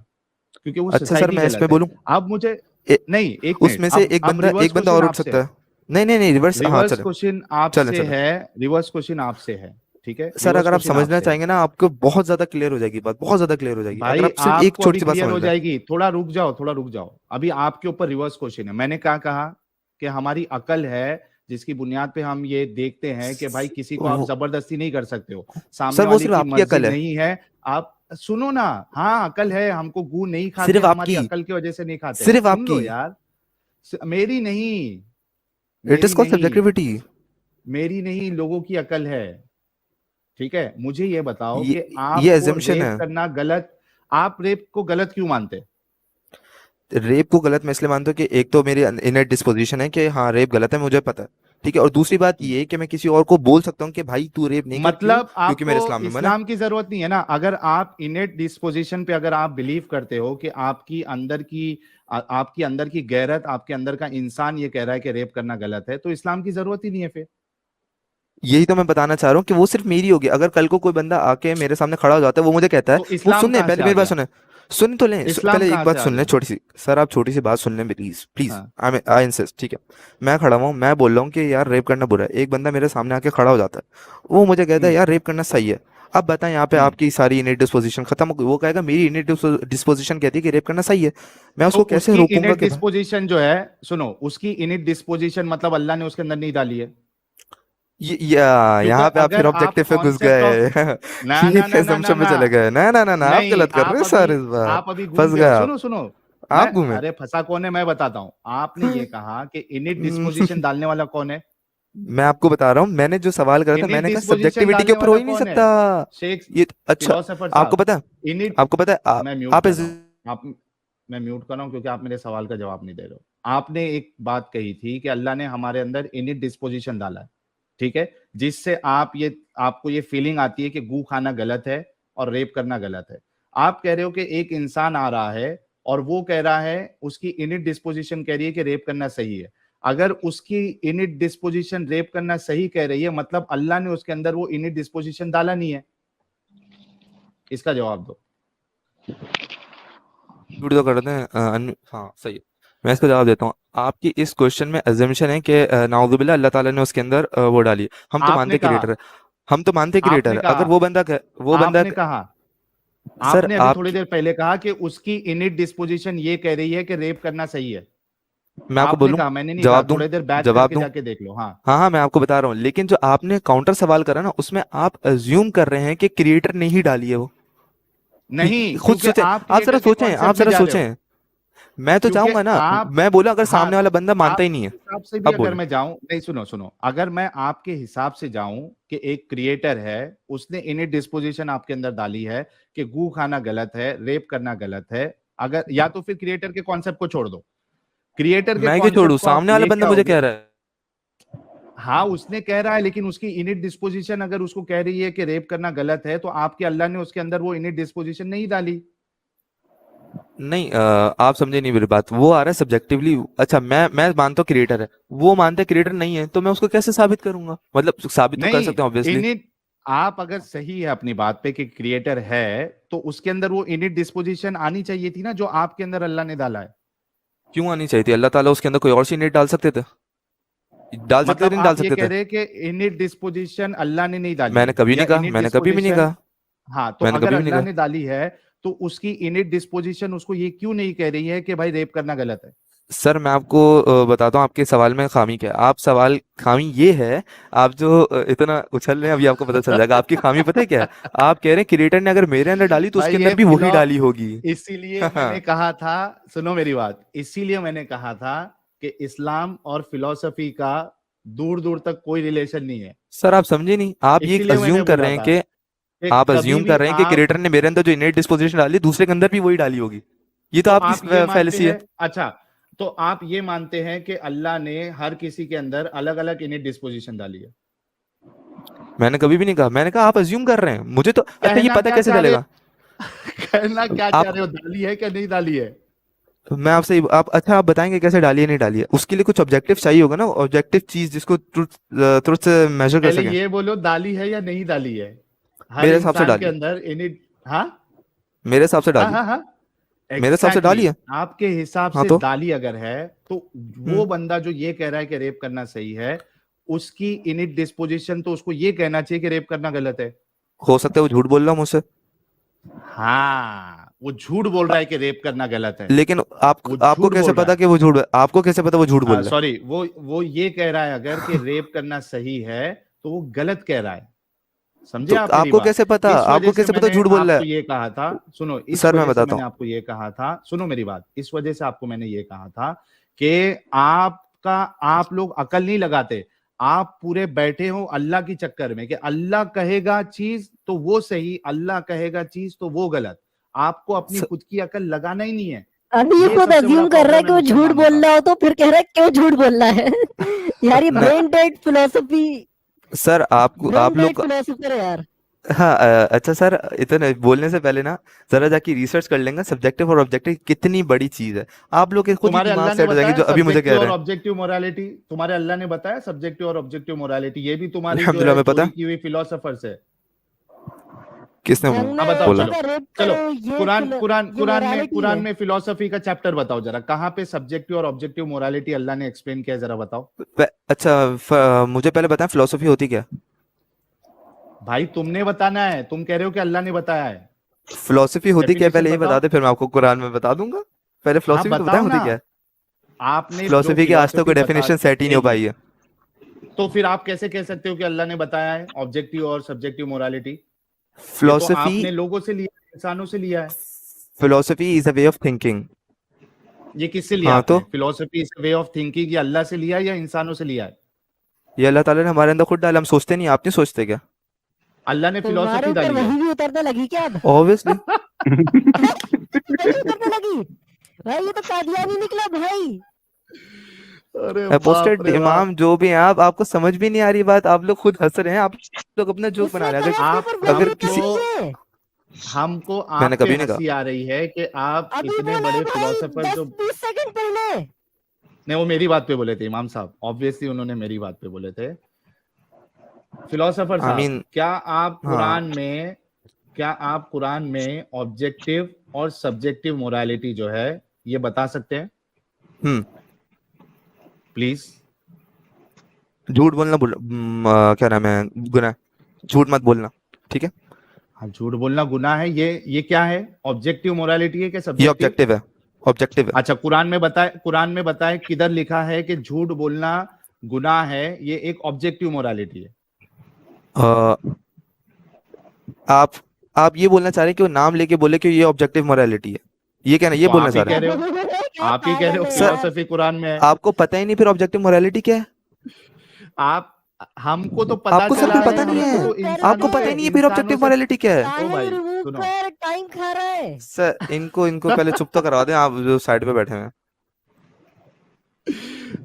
क्योंकि वो अच्छा सर, सोसाइटी मैं इसमें गलत है। बोलूं, अब मुझे नहीं, एक मिनट, उसमें से अब रिवर्स एक बंदा क्वेश्चन और उठ आपसे सकता है, है। नहीं नहीं नहीं, रिवर्स, हाँ रिवर्स चले, क्वेश्चन चले आपसे चले। है, रिवर्स क्वेश्चन आपसे है, ठीक है, सर रिवर्स अगर आप क्वेश्चन समझना आपसे है। चाहेंगे ना, आपको बहुत ज्यादा क्लियर हो जाएगी बात, बहुत ज्यादा क्लियर हो जाएगी, अगर भाई आप सिर्फ एक आपको छोटी अभी सी बात क्लियर हो समझ लें। जाएगी, थोड़ा रुक जाओ, थोड़ा रुक जाओ। अभी आपके ऊपर रिवर्स क्वेश्चन है। मैंने क्या कहा कि हमारी अकल है, जिसकी बुनियाद पे हम ये देखते हैं कि भाई किसी को आप वो, जबरदस्ती नहीं कर सकते हो, सर सामने वो वाले सिर्फ की आपकी मर्जी अकल है, नहीं है। आप सुनो ना, हाँ अकल है, हमको गू नहीं खाते, सिर्फ हमारी आपकी, अकल की वजह से नहीं खाते हैं, सिर्फ सुन लो आपकी। यार। मेरी नहीं, इट इज मेरी कॉल्ड नहीं, सब्जेक्टिविटी। मेरी नहीं, लोगों की अकल है, ठीक है। मुझे ये बताओ कि ये आपको एजम्पशन रेप है। करना गलत, आप रेप को गलत क्यों मानते? रेप को गलत मैं इसलिए मानता हूँ कि एक तो मेरी इनेट डिस्पोजिशन है कि हाँ रेप गलत है, मुझे पता है, ठीक है, और दूसरी बात ये है कि मैं किसी और को बोल सकता हूँ कि भाई तू रेप नहीं कर, क्यों? मतलब क्योंकि मेरे आपको इस्लाम में मना है। इस्लाम की जरूरत नहीं है ना। अगर आप इनेट डिस्पोजिशन पे अगर आप बिलीव करते हो कि आपकी अंदर की गैरत, आपके अंदर का इंसान ये कह रहा है कि रेप करना गलत है, तो इस्लाम की जरूरत ही नहीं है फिर। यही तो मैं बताना चाह रहा हूँ कि वो सिर्फ मेरी होगी। अगर कल को कोई बंदा आके मेरे सामने खड़ा हो जाता है, वो मुझे कहता है, तो वो इस्लाम सुनने कहाँ से पहले आ मेरी बात गया? सुने, सुन तो लें, इस्लाम पहले एक कहाँ बात से आ सुन लें गया? छोटी सी, सर आप छोटी सी बात सुन लें प्लीज प्लीज, हाँ। आई इंसिस्ट, ठीक है। मैं खड़ा हूँ, मैं बोल रहा हूँ कि यार रेप करना बुरा है, एक बंदा मेरे सामने आके खड़ा हो जाता है, वो मुझे कहता है हम्म यार रेप करना सही है। अब बताएं, यहाँ पे हम्म आपकी सारी इनेट डिस्पोजिशन खत्म हो गई, वो कहेगा मेरी इनेट डिस्पोजिशन कहती है कि रेप करना सही है, मैं तो उसको कैसे उसकी रोकूंगा इनेट कि भाई? डिस्पोजिशन जो है, सुनो, उसकी इनेट डिस्पोजिशन मतलब अल्लाह ने उसके अंदर नहीं डाली है, क्योंकि यहाँ पे आप फिर अगर आप ऑब्जेक्टिव पे घुस कॉन्सेप्ट ऑफ, गए। ना ये ना ना ना ना assumption पे ना, चले गए, ना ना ना ना, आप नहीं गलत कर रहे आप हैं अभी, सर, इस बार आप अभी घूम फंस गए गए हो। आप सुनो सुनो, मैं, आप घूमे। अरे फंसा कौन है मैं बताता हूँ। आपने ये कहा कि इनिट डिस्पोजिशन डालने वाला कौन है? मैं आपको बता रहा हूँ, मैंने जो सवाल करा था, इनिट मैंने कहा डिस्पोजिशन सब्जेक्टिविटी के डालने ऊपर हो वाला ही नहीं कौन है? सकता। शेख, ये अच्छा, फिलोसोफर आपको साहब, पता है, इनिट, आपको पता है मैं म्यूट आप कर रहा हूँ, आप, मैं म्यूट कर रहा हूँ क्योंकि आप मेरे सवाल का जवाब नहीं दे रहे हो। आपने एक बात कही थी कि अल्लाह ने हमारे अंदर इनिट डिस्पोजिशन डाला है, ठीक है, जिससे आपको ये फीलिंग आती है कि गू खाना गलत है और रेप करना गलत है। आप कह रहे हो कि एक इंसान आ रहा है और वो कह रहा है, उसकी इनिट डिस्पोजिशन कह रही है कि रेप करना सही है। अगर उसकी इनिट डिस्पोजिशन रेप करना सही कह रही है, मतलब अल्लाह ने उसके अंदर वो इनिट डिस्पोजिशन डाला नहीं है। इसका जवाब दो। म्यूट तो कर दें, हाँ सही है, मैं इसका जवाब देता हूँ। आपकी इस क्वेश्चन में अजम्पशन है कि नाउजुबिल्लाह अल्लाह ताला ने उसके अंदर वो डाली है। हम तो आपने मानते कहा, क्रिएटर है, हम तो मानते क्रिएटर आपने है, कहा, अगर वो बंदा आपने कहा, सर आपने अभी आप, थोड़ी देर पहले कहा कि उसकी इनिट डिस्पोजिशन ये कह रही है कि रेप करना सही है। मैं आपको आपने बोलूं, कहा, मैंने नहीं कहा। जवाब दूं, थोड़ी देर बैक जवाब करके दूं, जाके देख लो। हाँ, हाँ हाँ मैं आपको बता रहा हूँ, लेकिन जो आपने काउंटर सवाल करा ना, उसमें आप अज्यूम कर रहे हैं कि क्रिएटर ने ही डाली है वो। नहीं, खुद क्योंकि सोचें, आप आप जरा क्रिएटर के सोचें, आप कॉन्सेप्ट में जरा जा रहे हो। सोचें, मैं तो क्योंकि चाहूंगा ना, आप, मैं बोला अगर हाँ सामने वाला तो बंदा मानता ही नहीं आपके है। हिसाब से भी अब अगर बोले, मैं जाऊं, नहीं सुनो सुनो, अगर मैं आपके हिसाब से जाऊं कि एक क्रिएटर है, उसने इनिट डिस्पोजिशन आपके अंदर डाली है कि गू खाना गलत है, रेप करना गलत है, अगर, या तो फिर क्रिएटर के कॉन्सेप्ट को छोड़ दो। क्रिएटर के मैं क्यों छोड़ू, कॉन्सेप्ट को आप सामने वाला बंदा लेके मुझे आओगे। कह रहा है। हाँ उसने कह रहा है, लेकिन उसकी इनिट डिस्पोजिशन अगर उसको कह रही है कि रेप करना गलत है, तो आपके अल्लाह ने उसके अंदर वो इनिट डिस्पोजिशन नहीं डाली। नहीं आप समझे नहीं मेरी बात, वो आ रहा है सब्जेक्टिवली। अच्छा मैं मानता हूँ क्रिएटर है, वो मानता है क्रिएटर नहीं है, तो मैं उसको कैसे साबित करूंगा? मतलब साबित तो कर नहीं, सकते हैं ऑब्वियसली। इनिट आप अगर सही है अपनी बात पे कि क्रिएटर है, तो उसके अंदर वो इनिट डिस्पोजिशन आनी चाहिए थी ना, जो आपके अंदर अल्लाह ने डाला है। क्यों आनी चाहिए थी? अल्लाह ताला उसके अंदर कोई और सी नीड डाल सकते थे, डाल सकते थे, मतलब नहीं डाल आप ये सकते कह थे? रहे हैं कि इनिट डिस्पोजिशन अल्लाह ने नहीं डाली मैंने है, कभी या नहीं कहा, इनिट मैंने कभी भी नहीं डिस्पोजिशन, कहा, हाँ, तो मैंने अगर कभी भी नहीं अल्लाह कहा। ने डाली है तो उसकी इनिट डिस्पोजिशन उसको ये क्यों नहीं कह रही है कि भाई रेप करना गलत है? सर मैं आपको बताता हूँ आपके सवाल में खामी क्या है। आप सवाल खामी ये है, आप जो इतना उछल रहे हैं, अभी आपको पता चल जाएगा आपकी खामी पता है क्या है। आप कह रहे हैं क्रिएटर ने अगर मेरे अंदर डाली तो भाई उसके अंदर ये भी वही फिलो डाली होगी। इसीलिए मैंने कहा था, सुनो मेरी बात, इसीलिए मैंने कहा था कि इस्लाम और फिलोसफी का दूर दूर तक कोई रिलेशन नहीं है। सर आप समझे नहीं, आप ये इसीलिए मैंने अज्यूम कर बोला रहे हैं था कि कि आप कभी अज्यूम भी कर रहे हैं कि आप, क्रिएटर ने मेरे अंदर जो इनेट डिस्पोजिशन डाली दूसरे के अंदर भी वही डाली होगी। ये तो तो आपकी आप ये मानते फैलेसी है। हैं, अच्छा, तो आप ये मानते हैं कि अल्लाह ने हर किसी के अंदर अलग अलग इनिट डिस्पोजिशन डाली है? मैंने कभी भी नहीं कहा, मैंने कहा आप अज्यूम कर रहे हैं, मुझे तो अच्छा ये कहना पता क्या कैसे चाह रहे चलेगा? हो? कहना क्या चाह आप रहे हो, डाली है क्या नहीं डाली है? मैं आपसे आप अच्छा आप बताएंगे कैसे डाली है नहीं डाली है? उसके लिए कुछ ऑब्जेक्टिव चाहिए होगा ना, ऑब्जेक्टिव चीज जिसको ट्रुथ से मेजर कर पहले सकें। ये बोलो, डाली है या नहीं डाली है? हर मेरे हिसाब से इंसान के डाली है, अंदर इनिट, हाँ मेरे हिसाब से हाँ डाली, हाँ हाँ, मेरे हिसाब से डाली एग्जैक्टली है। आपके हिसाब हाँ से तो डाली अगर है, तो वो हम्म बंदा जो ये कह रहा है कि रेप करना सही है, उसकी इनिट डिस्पोजिशन तो उसको ये कहना चाहिए कि रेप करना गलत है। हो सकता है वो झूठ बोल रहा हूँ मुझसे, हाँ, वो झूठ बोल रहा है कि रेप करना गलत है, लेकिन वो आपको झूठ कैसे बोल रहा पता है। कि वो झूठ, आपको कैसे पता वो झूठ बोल रहा है? सॉरी, वो ये कह रहा है अगर कि रेप करना सही है, तो वो गलत कह रहा है। समझे तो आप मेरी आपको बात? कैसे पता, इस वजह आपको से कैसे पता मैंने झूठ बोल रहा आपको है? ये कहा था, सुनो, इस सर मैं वजह से बताता मैंने हूँ। आपको ये कहा था, सुनो मेरी बात, इस वजह से आपको मैंने ये कहा था कि आपका, आप लोग अकल नहीं लगाते, आप पूरे बैठे हो अल्लाह की चक्कर में कि अल्लाह कहेगा चीज तो वो सही, अल्लाह कहेगा चीज तो वो गलत। आपको अपनी स- खुद की अकल लगाना ही नहीं है। अभी ये ये खुद सबसे बड़ा अज्यूम कर रहा है प्रॉब्लम है कि वो झूठ मुसलमानों बोल का। रहा हो, तो फिर कह रहा है क्यों झूठ बोल रहा है। यार ये न, ब्रेन डेड फिलोसफी, सर आपको ब्रेन आप डेड लोग फिलोसफर है यार। हाँ अच्छा सर, इतने बोलने से पहले ना जरा जाके रिसर्च कर लेंगे सब्जेक्टिव और ऑब्जेक्टिव कितनी बड़ी चीज है। आप लोग के खुद ही तुम्हारे दिमाग अल्लाह ने सेट हो जाएंगे बताया जो अभी मुझे सब्जेक्टिव कह और रहे हैं। ऑब्जेक्टिव मोरालिटी, तुम्हारे अल्लाह ने बताया सब्जेक्टिव और ऑब्जेक्टिव मोरालिटी, ये भी तुम्हारी जो अल्हम्दुलिल्लाह है हमें पता चोरी है। की हुई फिलोसोफर्स है। किसने जंग हाँ ने बताओ, बोला? चलो, जगह रेप चलो, करो, ये कुरान कुरान ये कुरान में, मोरालिटी कुरान है। में फिलोसफी का चैप्टर बताओ जरा, कहाँ पे सब्जेक्टिव और ऑब्जेक्टिव मोरालिटी अल्लाह ने एक्सप्लेन किया है, जरा बताओ। अच्छा मुझे पहले बताएं फिलोसफी होती क्या? भाई तुमने बताना है, तुम कह रहे हो कि अल्लाह ने बताया है। फिलोसफी होती क्या है डेफिनेशन पहले ये बता बताओ। दे, फिर मैं आपको कुरान में बता दूंगा। पहले हाँ फिलोसफी तो बताएं बताओ होती ना, क्या है। आपने जो फिलोसफी की आज तक कोई फिलोसफी बता, डेफिनेशन सेट ही नहीं हो एक पाई मिनट, है। तो फिर आप कैसे कह सकते हो कि अल्लाह ने बताया है ऑब्जेक्टिव और सब्जेक्टिव मोरालिटी? ये तो फिलोसफी आपने लोगों से लिया है, इंसानों से लिया है। Philosophy is a way of thinking. ये किससे लिया हाँ तो आपने? Philosophy is way of thinking, ये अल्लाह से लिया है या इंसानों से लिया है? ये अल्लाह ताला ने हमारे अंदर खुद डाला, हम सोचते नहीं, आप नहीं सोचते क्या? अल्लाह ने तुम्हारे फिलोसफी ऊपर डाली है। वही भी उतरने लगी क्या अब? ऑब्वियसली। वही उतरने लगी भाई, ये तो कादियानी निकला भाई। अरे बाप अपोस्टेट रे बाप। इमाम जो भी हैं आप, आपको समझ भी नहीं आ रही बात, आप लोग खुद हंस रहे हैं, आप लोग अपना जोक बना उसने रहे हैं। कहा आप इसके ऊपर वही अगर उतर किसी रही है। हमको मैंने आप पे कभी नहीं कहा। हंसी आ रही है कि आप अभी इतने बोला बड़े भाई फिलोसोफर जो, 10-20 सेकंड पहले। नहीं वो मेरी बात पे बोले थे इमाम साहब, ऑब्वियसली उन्होंने मेरी बात पे बोले थे। फिलोसोफर आई साहब, मीन क्या आप हाँ। कुरान में, क्या आप कुरान में ऑब्जेक्टिव और सब्जेक्टिव मोरालिटी जो है ये बता सकते हैं हम्म प्लीज? झूठ बोलना क्या नाम है, गुनाह। झूठ मत बोलना, ठीक है? हाँ, झूठ बोलना गुनाह है, ये क्या है, ऑब्जेक्टिव मोरालिटी है कि ये सब्जेक्टिव? ऑब्जेक्टिव है, ऑब्जेक्टिव है। अच्छा, कुरान में बताए किधर लिखा है कि झूठ बोलना गुनाह है, ये एक ऑब्जेक्टिव मोरालिटी है? अ, आप आप ये बोलना चाह रहे हैं कि वो नाम लेके बोले कि ये ऑब्जेक्टिव मोरालिटी है, ये कहना, ये तो बोलना आप ही चाह रहे कह हैं? रहे हो, क्या आप ही कह रहे हो पागल है सर यार। फिलोसफी कुरान में है। आपको पता ही नहीं फिर ऑब्जेक्टिव मोरालिटी क्या है? आप, हमको तो पता आपको सर चला फिर है, पता नहीं हमको है, तो आपको इंसानों पता से, ही नहीं है फिर इंसानों ऑब्जेक्टिव से, मोरालिटी क्या है? ओ भाई रिमूव सुनो, कर, टाइम खा रहा है। सर इनको इनको पहले चुप तो करवा दें, आप जो साइड पे बैठे हैं।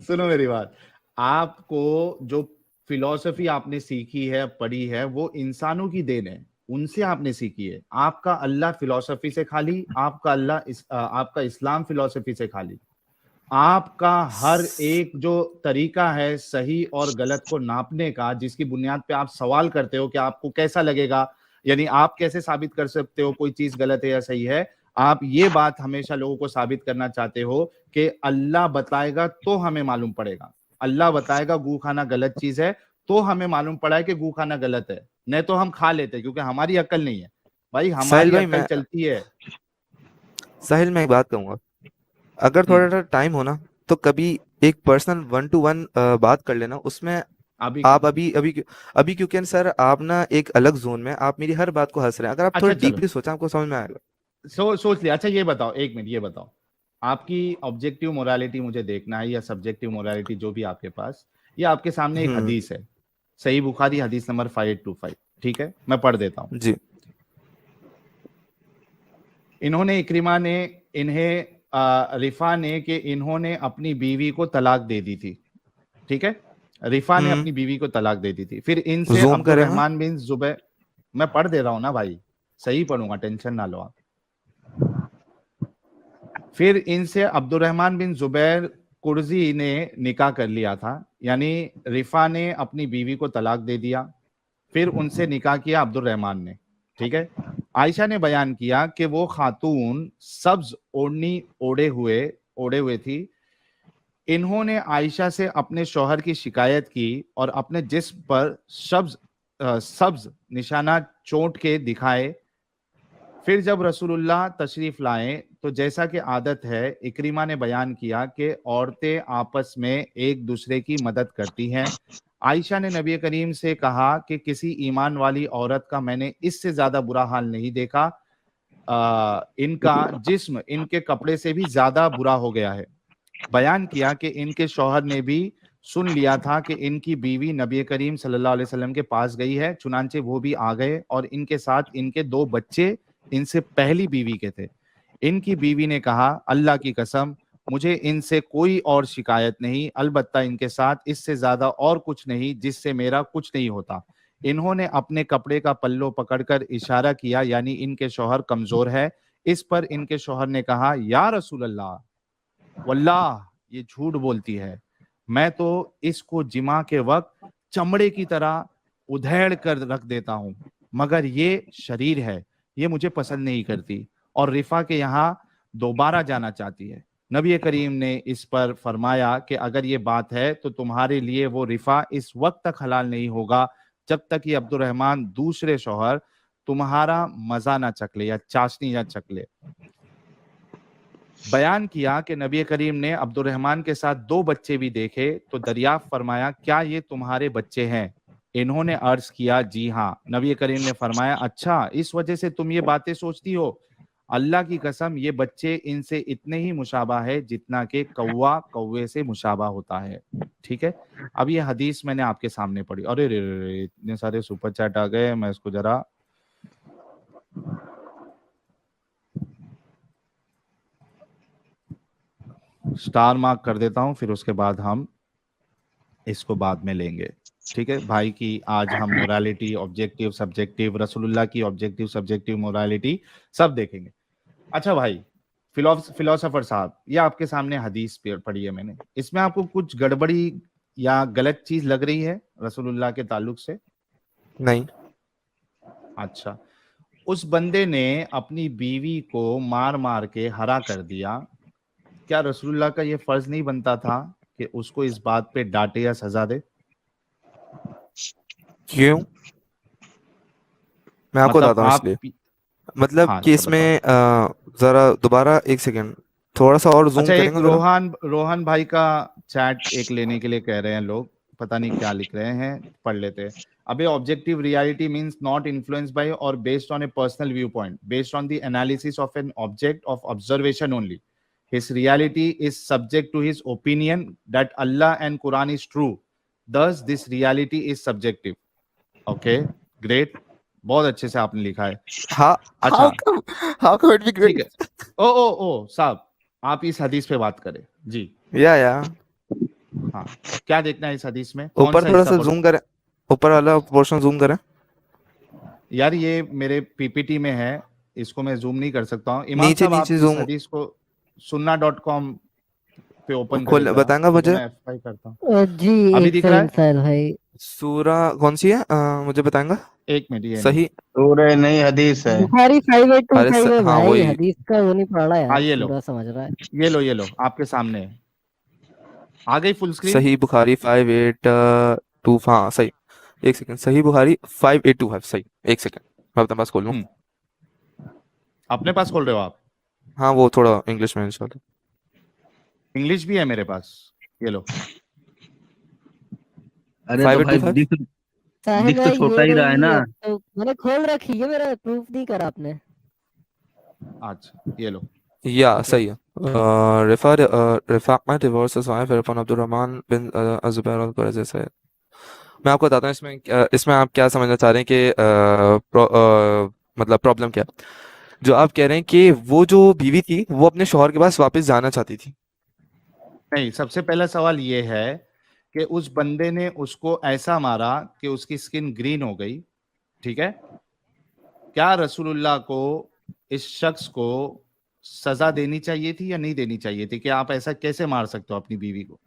सुनो मेरी बात, आपको जो फिलॉसफी आपने सीखी है, पढ़ी है, वो इंसानों की देन है, उनसे आपने सीखी है। आपका अल्लाह फिलॉसफी से खाली, आपका इस्लाम फिलॉसफी से खाली। आपका हर एक जो तरीका है सही और गलत को नापने का, जिसकी बुनियाद पे आप सवाल करते हो कि आपको कैसा लगेगा, यानी आप कैसे साबित कर सकते हो कोई चीज गलत है या सही है, आप ये बात हमेशा लोगों को साबित करना चाहते हो कि अल्लाह बताएगा तो हमें मालूम पड़ेगा। अल्लाह बताएगा गू खाना गलत चीज है तो हमें मालूम पड़ा है कि गू खाना गलत है, नहीं तो हम खा लेते क्योंकि हमारी अक्ल नहीं है। भाई साहिल हमारी भाई अक्ल मैं चलती है। साहिल मैं एक बात कहूंगा, अगर थोड़ा सा टाइम हो ना तो कभी एक पर्सनल 1 to 1 बात कर लेना, उसमें अभी आप अभी क्योंकि सर आप ना एक अलग जोन में, आप मेरी हर बात को हंस रहे हैं, अगर आप अच्छा थोड़ा चलो, डीपली सोचें आपको समझ में आएगा। सोच लिया। अच्छा ये बताओ, एक मिनट ये बताओ, आपकी ऑब्जेक्टिव मोरालिटी मुझे देखना है या सब्जेक्टिव मोरालिटी जो भी आपके पास, ये आपके सामने एक हम्म। हदीस है, सही बुखारी हदीस नंबर 5825, ठीक है, मैं पढ़ देता हूं। जी। इन्होंने इक्रिमा ने इन्हें रिफा ने कि इन्होंने अपनी बीवी को तलाक दे दी थी, ठीक है, रिफा ने अपनी बीवी को तलाक दे दी थी। फिर इनसे जूम करें हाँ। अब्दुर्रहमान बिन जुबैर, मैं पढ़ दे रहा हूं ना भाई, सही पढ़ूंगा, टेंशन ना लो आप। फिर इनसे अब्दुर्रहमान बिन जुबैर कुर्जी ने निकाह कर लिया था, यानी रिफा ने अपनी बीवी को तलाक दे दिया, फिर उनसे निकाह किया अब्दुर्रहमान ने, ठीक है। आयशा ने बयान किया कि वो खातून सब्ज ओढ़नी ओढ़े हुए थी। इन्होंने आयशा से अपने शौहर की शिकायत की और अपने जिस्म पर सब्ज निशाना चोट के दिखाए। फिर जब रसूलुल्लाह तशरीफ लाए तो जैसा कि आदत है, इक्रिमा ने बयान किया कि औरतें आपस में एक दूसरे की मदद करती हैं। आयशा ने नबी करीम से कहा कि किसी ईमान वाली औरत का मैंने इससे ज्यादा बुरा हाल नहीं देखा, इनका जिस्म इनके कपड़े से भी ज्यादा बुरा हो गया है। बयान किया कि इनके शौहर ने भी सुन लिया था कि इनकी बीवी नबी करीम सल्लल्लाहु अलैहि वसल्लम के पास गई है, चुनांचे वो भी आ गए और इनके साथ इनके 2 बच्चे इनसे पहली बीवी के थे। इनकी बीवी ने कहा, अल्लाह की कसम मुझे इनसे कोई और शिकायत नहीं, अलबत्ता इनके साथ इससे ज्यादा और कुछ नहीं जिससे मेरा कुछ नहीं होता। इन्होंने अपने कपड़े का पल्लो पकड़कर इशारा किया, यानी इनके शौहर कमजोर है। इस पर इनके शौहर ने कहा, या रसूल अल्लाह, वल्लाह ये झूठ बोलती है, मैं तो इसको जिमा के वक्त चमड़े की तरह उधेड़ कर रख देता हूं, मगर ये शरीर है, ये मुझे पसंद नहीं करती और रिफा के यहाँ दोबारा जाना चाहती है। नबी करीम ने इस पर फरमाया कि अगर ये बात है तो तुम्हारे लिए वो रिफा इस वक्त तक हलाल नहीं होगा जब तक ये अब्दुर्रहमान दूसरे शौहर तुम्हारा मजा ना चख ले या चाशनी ना चख ले। बयान किया कि नबी करीम ने अब्दुर्रहमान के साथ 2 बच्चे भी देखे तो दरियाफ्त फरमाया, क्या ये तुम्हारे बच्चे हैं? इन्होंने अर्ज किया, जी हाँ। नबी करीम ने फरमाया, अच्छा इस वजह से तुम ये बातें सोचती हो? अल्लाह की कसम ये बच्चे इनसे इतने ही मुशाबा है जितना कि कौवा कौवे से मुशाबा होता है, ठीक है। अब ये हदीस मैंने आपके सामने पढ़ी। अरे रे रे रे, इतने सारे सुपर चैट आ गए, मैं इसको जरा स्टार मार्क कर देता हूं, फिर उसके बाद हम इसको बाद में लेंगे, ठीक है। भाई की आज हम मोरालिटी, ऑब्जेक्टिव सब्जेक्टिव, रसूलुल्लाह की ऑब्जेक्टिव सब्जेक्टिव मोरालिटी सब देखेंगे। अच्छा भाई फिलोसोफर साहब, ये आपके सामने हदीस पढ़ी है मैंने, इसमें आपको कुछ गड़बड़ी या गलत चीज लग रही है रसूलुल्लाह के ताल्लुक से? नहीं। अच्छा, उस बंदे ने अपनी बीवी को मार मार के हरा कर दिया, क्या रसूलुल्लाह का ये फर्ज नहीं बनता था कि उसको इस बात पे डांटे या सजा दे? क्यों? मैं आपको मतलब बताता हूँ आप, इसलिए, मतलब हाँ कि अच्छा बताओ। इसमें जरा दोबारा एक सेकेंड थोड़ा सा और जूम अच्छा, एक करेंगे जरा। रोहन भाई का चैट एक लेने के लिए कह रहे हैं लोग, पता नहीं क्या लिख रहे हैं, पढ़ लेते हैं। अबे objective reality means not influenced by or based on a personal view point, based on the analysis of an object of observation only. His reality is subject to his opinion that Allah and Quran is true. Thus, this reality is subjective. Okay, great. बहुत अच्छे से आपने लिखा है। हाँ, अच्छा how come it be ठीक great? है। ओ साहब, आप इस हदीस पे बात करें जी। या हाँ, क्या देखना है इस हदीस में, कौन ऊपर सा थोड़ा हिस्सा सा पढ़ूं? जूम करें, ऊपर वाला पोर्शन जूम करें। यार ये मेरे पीपीटी में है, इसको मैं जूम नहीं कर सकता हूँ। इमाम नीचे साहब आप नीचे इस जूम। हदीस को sunnah.com पे ओपन खोल करेगा बताएंगा तो मुझे। मैं F5 करता हूँ। जी अभी एक दिख रहा है? सेकंड सर भाई। सूरा कौन सी है मुझे बताएंगा। एक मिनट, ये लो। सही सूरह नहीं हदीस है। बुखारी 5825 है हाँ भाई, वही। हदीस का वो नहीं पढ़ा हाँ यार, ये लो, सूरा समझ रहा है। ये लो आपके सामने है। आ गई फुल स्क्रीन? सही बुखारी 5825 हाँ सही। एक सेकंड, सही बुखारी 5825 सही। एक सेकंड मैं अपने पास खोल लूँ। अपने पास खोल रहे हो आप? हाँ वो थोड़ा इंग्लिश में इंशाल्लाह। इंग्लिश भी है मेरे पास, ये लो। अरे तो भाई 5825 दिख साहब तो छोटा ये ही रहा है रही, ना। अब तो मैंने खोल रखी है, मेरा प्रूफ नहीं करा आपने। अच्छा ये लो। या ठीक है। सही है। रिफा divorced his wife upon Abdurrahman bin Zubair al-Qurazi से। मैं आपको बताता हूँ इसमें इसमें आप क्या समझना चाह रहे हैं कि मतलब प्रॉब्लम क्या है। जो आप कह रहे हैं कि वो जो बीवी थी वो अपने शौहर के पास वापस जाना चाहती थी। नहीं, सबसे पहला सवाल ये है कि उस बंदे ने उसको ऐसा मारा कि उसकी स्किन ग्रीन हो गई, ठीक है? क्या रसूलुल्लाह को, इस शख्स को सजा देनी चाहिए थी या नहीं देनी चाहिए थी? कि आप ऐसा कैसे मार सकते हो अपनी बीवी को?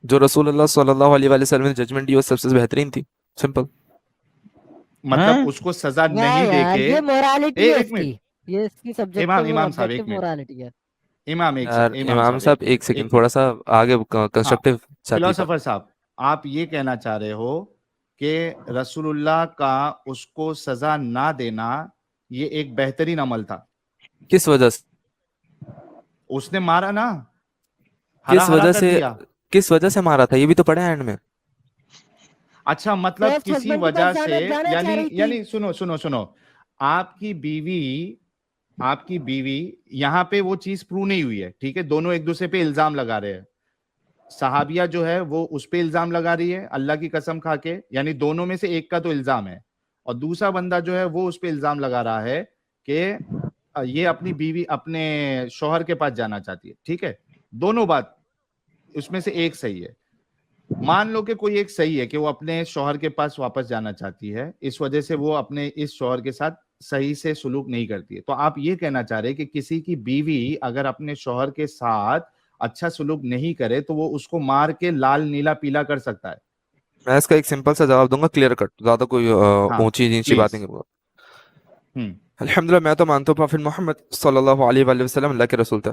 जो रसूलुल्लाह सल्लल्लाहु अलैहि वसल्लम ने जजमेंट दी वो सबसे बेहतरीन थी। सिंपल। मतलब हैं? उसको सजा वाह नहीं यार, देके, ये मोरालिटी है एक इसकी, मिनट, ये इसकी इमाम सब्जेक्टिव और इमाम साहब एक ऑब्जेक्टिव मिनट, मोरालिटी है। इमाम यार इमाम इमाम साहब एक साहब मिनट, एक सेकंड एक थोड़ा मिनट। सा आगे हाँ, कंस्ट्रक्टिव चाहती है बात। फिलोसोफर साहब, आप ये कहना चाह रहे हो कि रसूलुल्लाह का उसको सजा ना देना ये एक बेहतरीन अमल था? किस वजह से? उसने मारा ना, हरा किस हरा वजह कर से? दिया। किस वजह से मारा था ये भी तो पढ़ा है एंड में। अच्छा, मतलब फर्स्ट किसी हस्बैंड के पास वजह से, जाना चाह यानी रही थी। यानी सुनो सुनो सुनो, आपकी बीवी, आपकी बीवी, यहां पे वो चीज प्रूव नहीं हुई है, ठीक है? दोनों एक दूसरे पे इल्जाम लगा रहे हैं। सहाबिया जो है वो उस पे इल्जाम लगा रही है अल्लाह की कसम खा के, यानी दोनों में से एक का तो इल्जाम है, और दूसरा बंदा जो है वो उस पे इल्जाम लगा रहा है कि ये अपनी बीवी अपने शौहर के पास जाना चाहती है, ठीक है? दोनों बात, उसमें से एक सही है। मान लो कि कोई एक सही है कि वो अपने शौहर के पास वापस जाना चाहती है, इस वजह से वो अपने इस शौहर के साथ सही से सुलूक नहीं करती है। तो आप ये कहना चाह रहे हैं कि किसी की बीवी अगर अपने शौहर के साथ अच्छा सुलूक नहीं करे तो वो उसको मार के लाल नीला पीला कर सकता है? मैं इसका एक सिंपल सा जवाब दूंगा, क्लियर कट, ज्यादा कोई हाँ ऊंची नीची बात प्लीज। नहीं करूंगा। हम्म अल्हम्दुलिल्लाह मैं तो मानता हूँ प्रॉफिट मोहम्मद सल्लल्लाहु अलैहि वसल्लम अल्लाह के रसूल थे।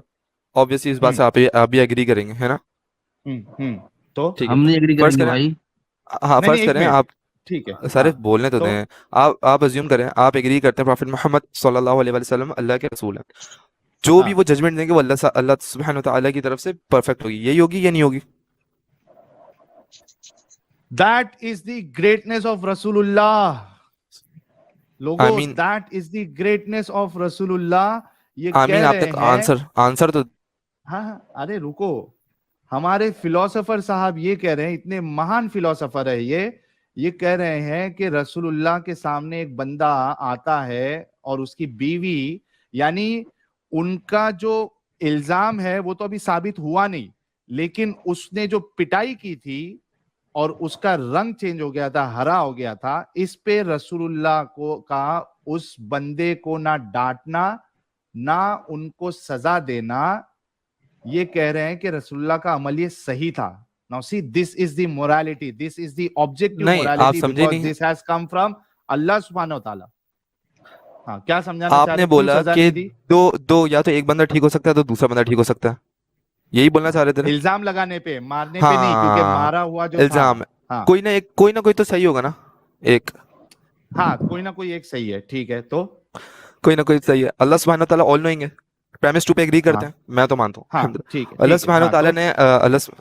ऑब्वियसली इस बात से हम्म आप भी एग्री करेंगे है ना। तो ठीक है। हम नहीं एग्री फर्ज करेंगे करें। भाई। हाँ नहीं नहीं, फर्ज एक करें मिनट, आप। ठीक है। सारे हाँ बोलने तो तो दें। आप अज्यूम करें आप एग्री करते हैं प्रॉफिट मोहम्मद सल्लल्लाहु अलैहि वसल्लम अल्लाह के रसूल हैं। जो भी हाँ, वो जजमेंट देंगे वो अल्लाह सुब्हानहू व तआला की तरफ से परफेक्ट होगी, यही होगी या नहीं होगी? That is the greatness of रसूलुल्लाह आई लोगो, mean that is the greatness of रसूलुल्लाह। ये आई मीन कह आप रहे तक हैं। आंसर तो। हाँ हाँ, अरे रुको, हमारे फिलोसोफर साहब ये कह रहे हैं, इतने महान फिलोसोफर है ये कह रहे हैं कि रसूलुल्लाह के सामने एक बंदा आता है और उसकी बीवी, यानी उनका जो इल्जाम है वो तो अभी साबित हुआ नहीं, लेकिन उसने जो पिटाई की थी और उसका रंग चेंज हो गया था, हरा हो गया था, इस पे रसूलुल्लाह को का उस बंदे को ना डांटना ना उनको सजा देना, ये कह रहे हैं कि रसूलुल्लाह का अमल ये सही था। Now see, this is the morality, this is the objective नहीं आप मोरालिटी, समझे बिकॉज नहीं। दिस हैज कम फ्रॉम अल्लाह सुब्हानहू व तआला। हाँ, क्या समझाना चाह आपने रहे, क्यों बोला सजा कि नहीं दी? दो दो या तो एक बंदा ठीक हो सकता है तो दूसरा बंदा ठीक हो सकता है, यही बोलना चाह रहे थे ना। इल्जाम लगाने पे, मारने पे नहीं, क्योंकि हाँ मारा हुआ जो था। इल्जाम है। हाँ कोई ना कोई तो सही होगा ना। एक हाँ, कोई ना कोई एक सही है, ठीक है तो। कोई ना कोई सही है। अल्लाह सुब्हानहू व तआला ऑल नोइंग है। प्रेमिस टू पे एग्री करते हाँ हैं, मैं तो मानता हूँ हाँ, अल्हम्दुलिल्लाह। अल्लाह ठीक है, सुब्हानहू व हाँ तआला तो।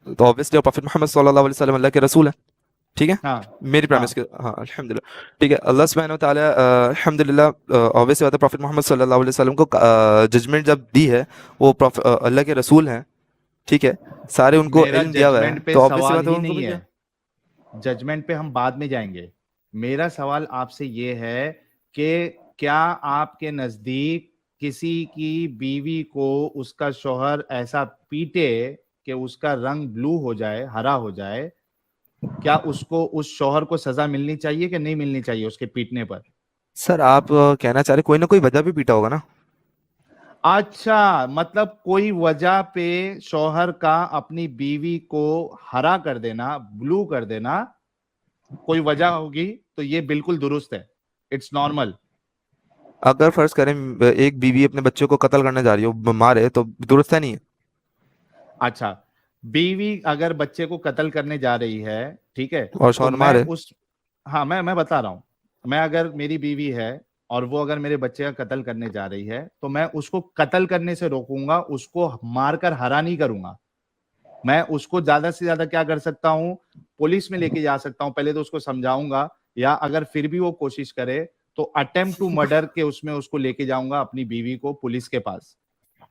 ने तो ऑब्वियसली प्रॉफिट मोहम्मद सल्लल्लाहु अलैहि वसल्लम अल्लाह के रसूल है। ठीक है। हाँ मेरी हाँ प्रेमिस के हाँ अल्हम्दुलिल्लाह ठीक है। अल्लाह सुब्हानहू व तआला अल्हम्दुलिल्लाह ऑब्वियसली बात है प्रॉफिट मोहम्मद सल्लल्लाहु अलैहि वसल्लम को जजमेंट जब दी है वो अल्लाह के रसूल हैं। ठीक है। सारे उनको मेरा इल्म दिया हुआ है जजमेंट पे तो ऑब्वियसली सवाल बात है ही उनको नहीं भी है, दिया। जजमेंट पे हम बाद में जाएंगे। मेरा सवाल आपसे ये है कि क्या आपके नजदीक किसी की बीवी को उसका शौहर ऐसा पीटे कि उसका रंग ब्लू हो जाए, हरा हो जाए, क्या उसको, उस शौहर को सजा मिलनी चाहिए कि नहीं मिलनी चाहिए उसके पीटने पर? सर आप कहना चाह रहे कोई ना कोई वजह भी पीटा होगा ना। अच्छा, मतलब कोई वजह पे शौहर का अपनी बीवी को हरा कर देना, ब्लू कर देना, कोई वजह होगी तो ये बिल्कुल दुरुस्त है, इट्स नॉर्मल। अगर फर्ज करें एक बीवी अपने बच्चे को कत्ल करने जा रही हो, मारे, तो दुरुस्त है नहीं है? अच्छा, बीवी अगर बच्चे को कत्ल करने जा रही है, ठीक है, और तो शौहर मैं मारे? उस, हाँ मैं बता रहा हूं, मैं अगर मेरी बीवी है और वो अगर मेरे बच्चे का कत्ल करने जा रही है तो मैं उसको कत्ल करने से रोकूंगा, उसको मारकर हरा नहीं करूंगा। मैं उसको ज्यादा से ज्यादा क्या कर सकता हूं, पुलिस में लेके जा सकता हूं, पहले तो उसको समझाऊंगा, या अगर फिर भी वो कोशिश करे तो अटेम्प्ट टू मर्डर के उसमें उसको लेके जाऊंगा अपनी बीवी को पुलिस के पास,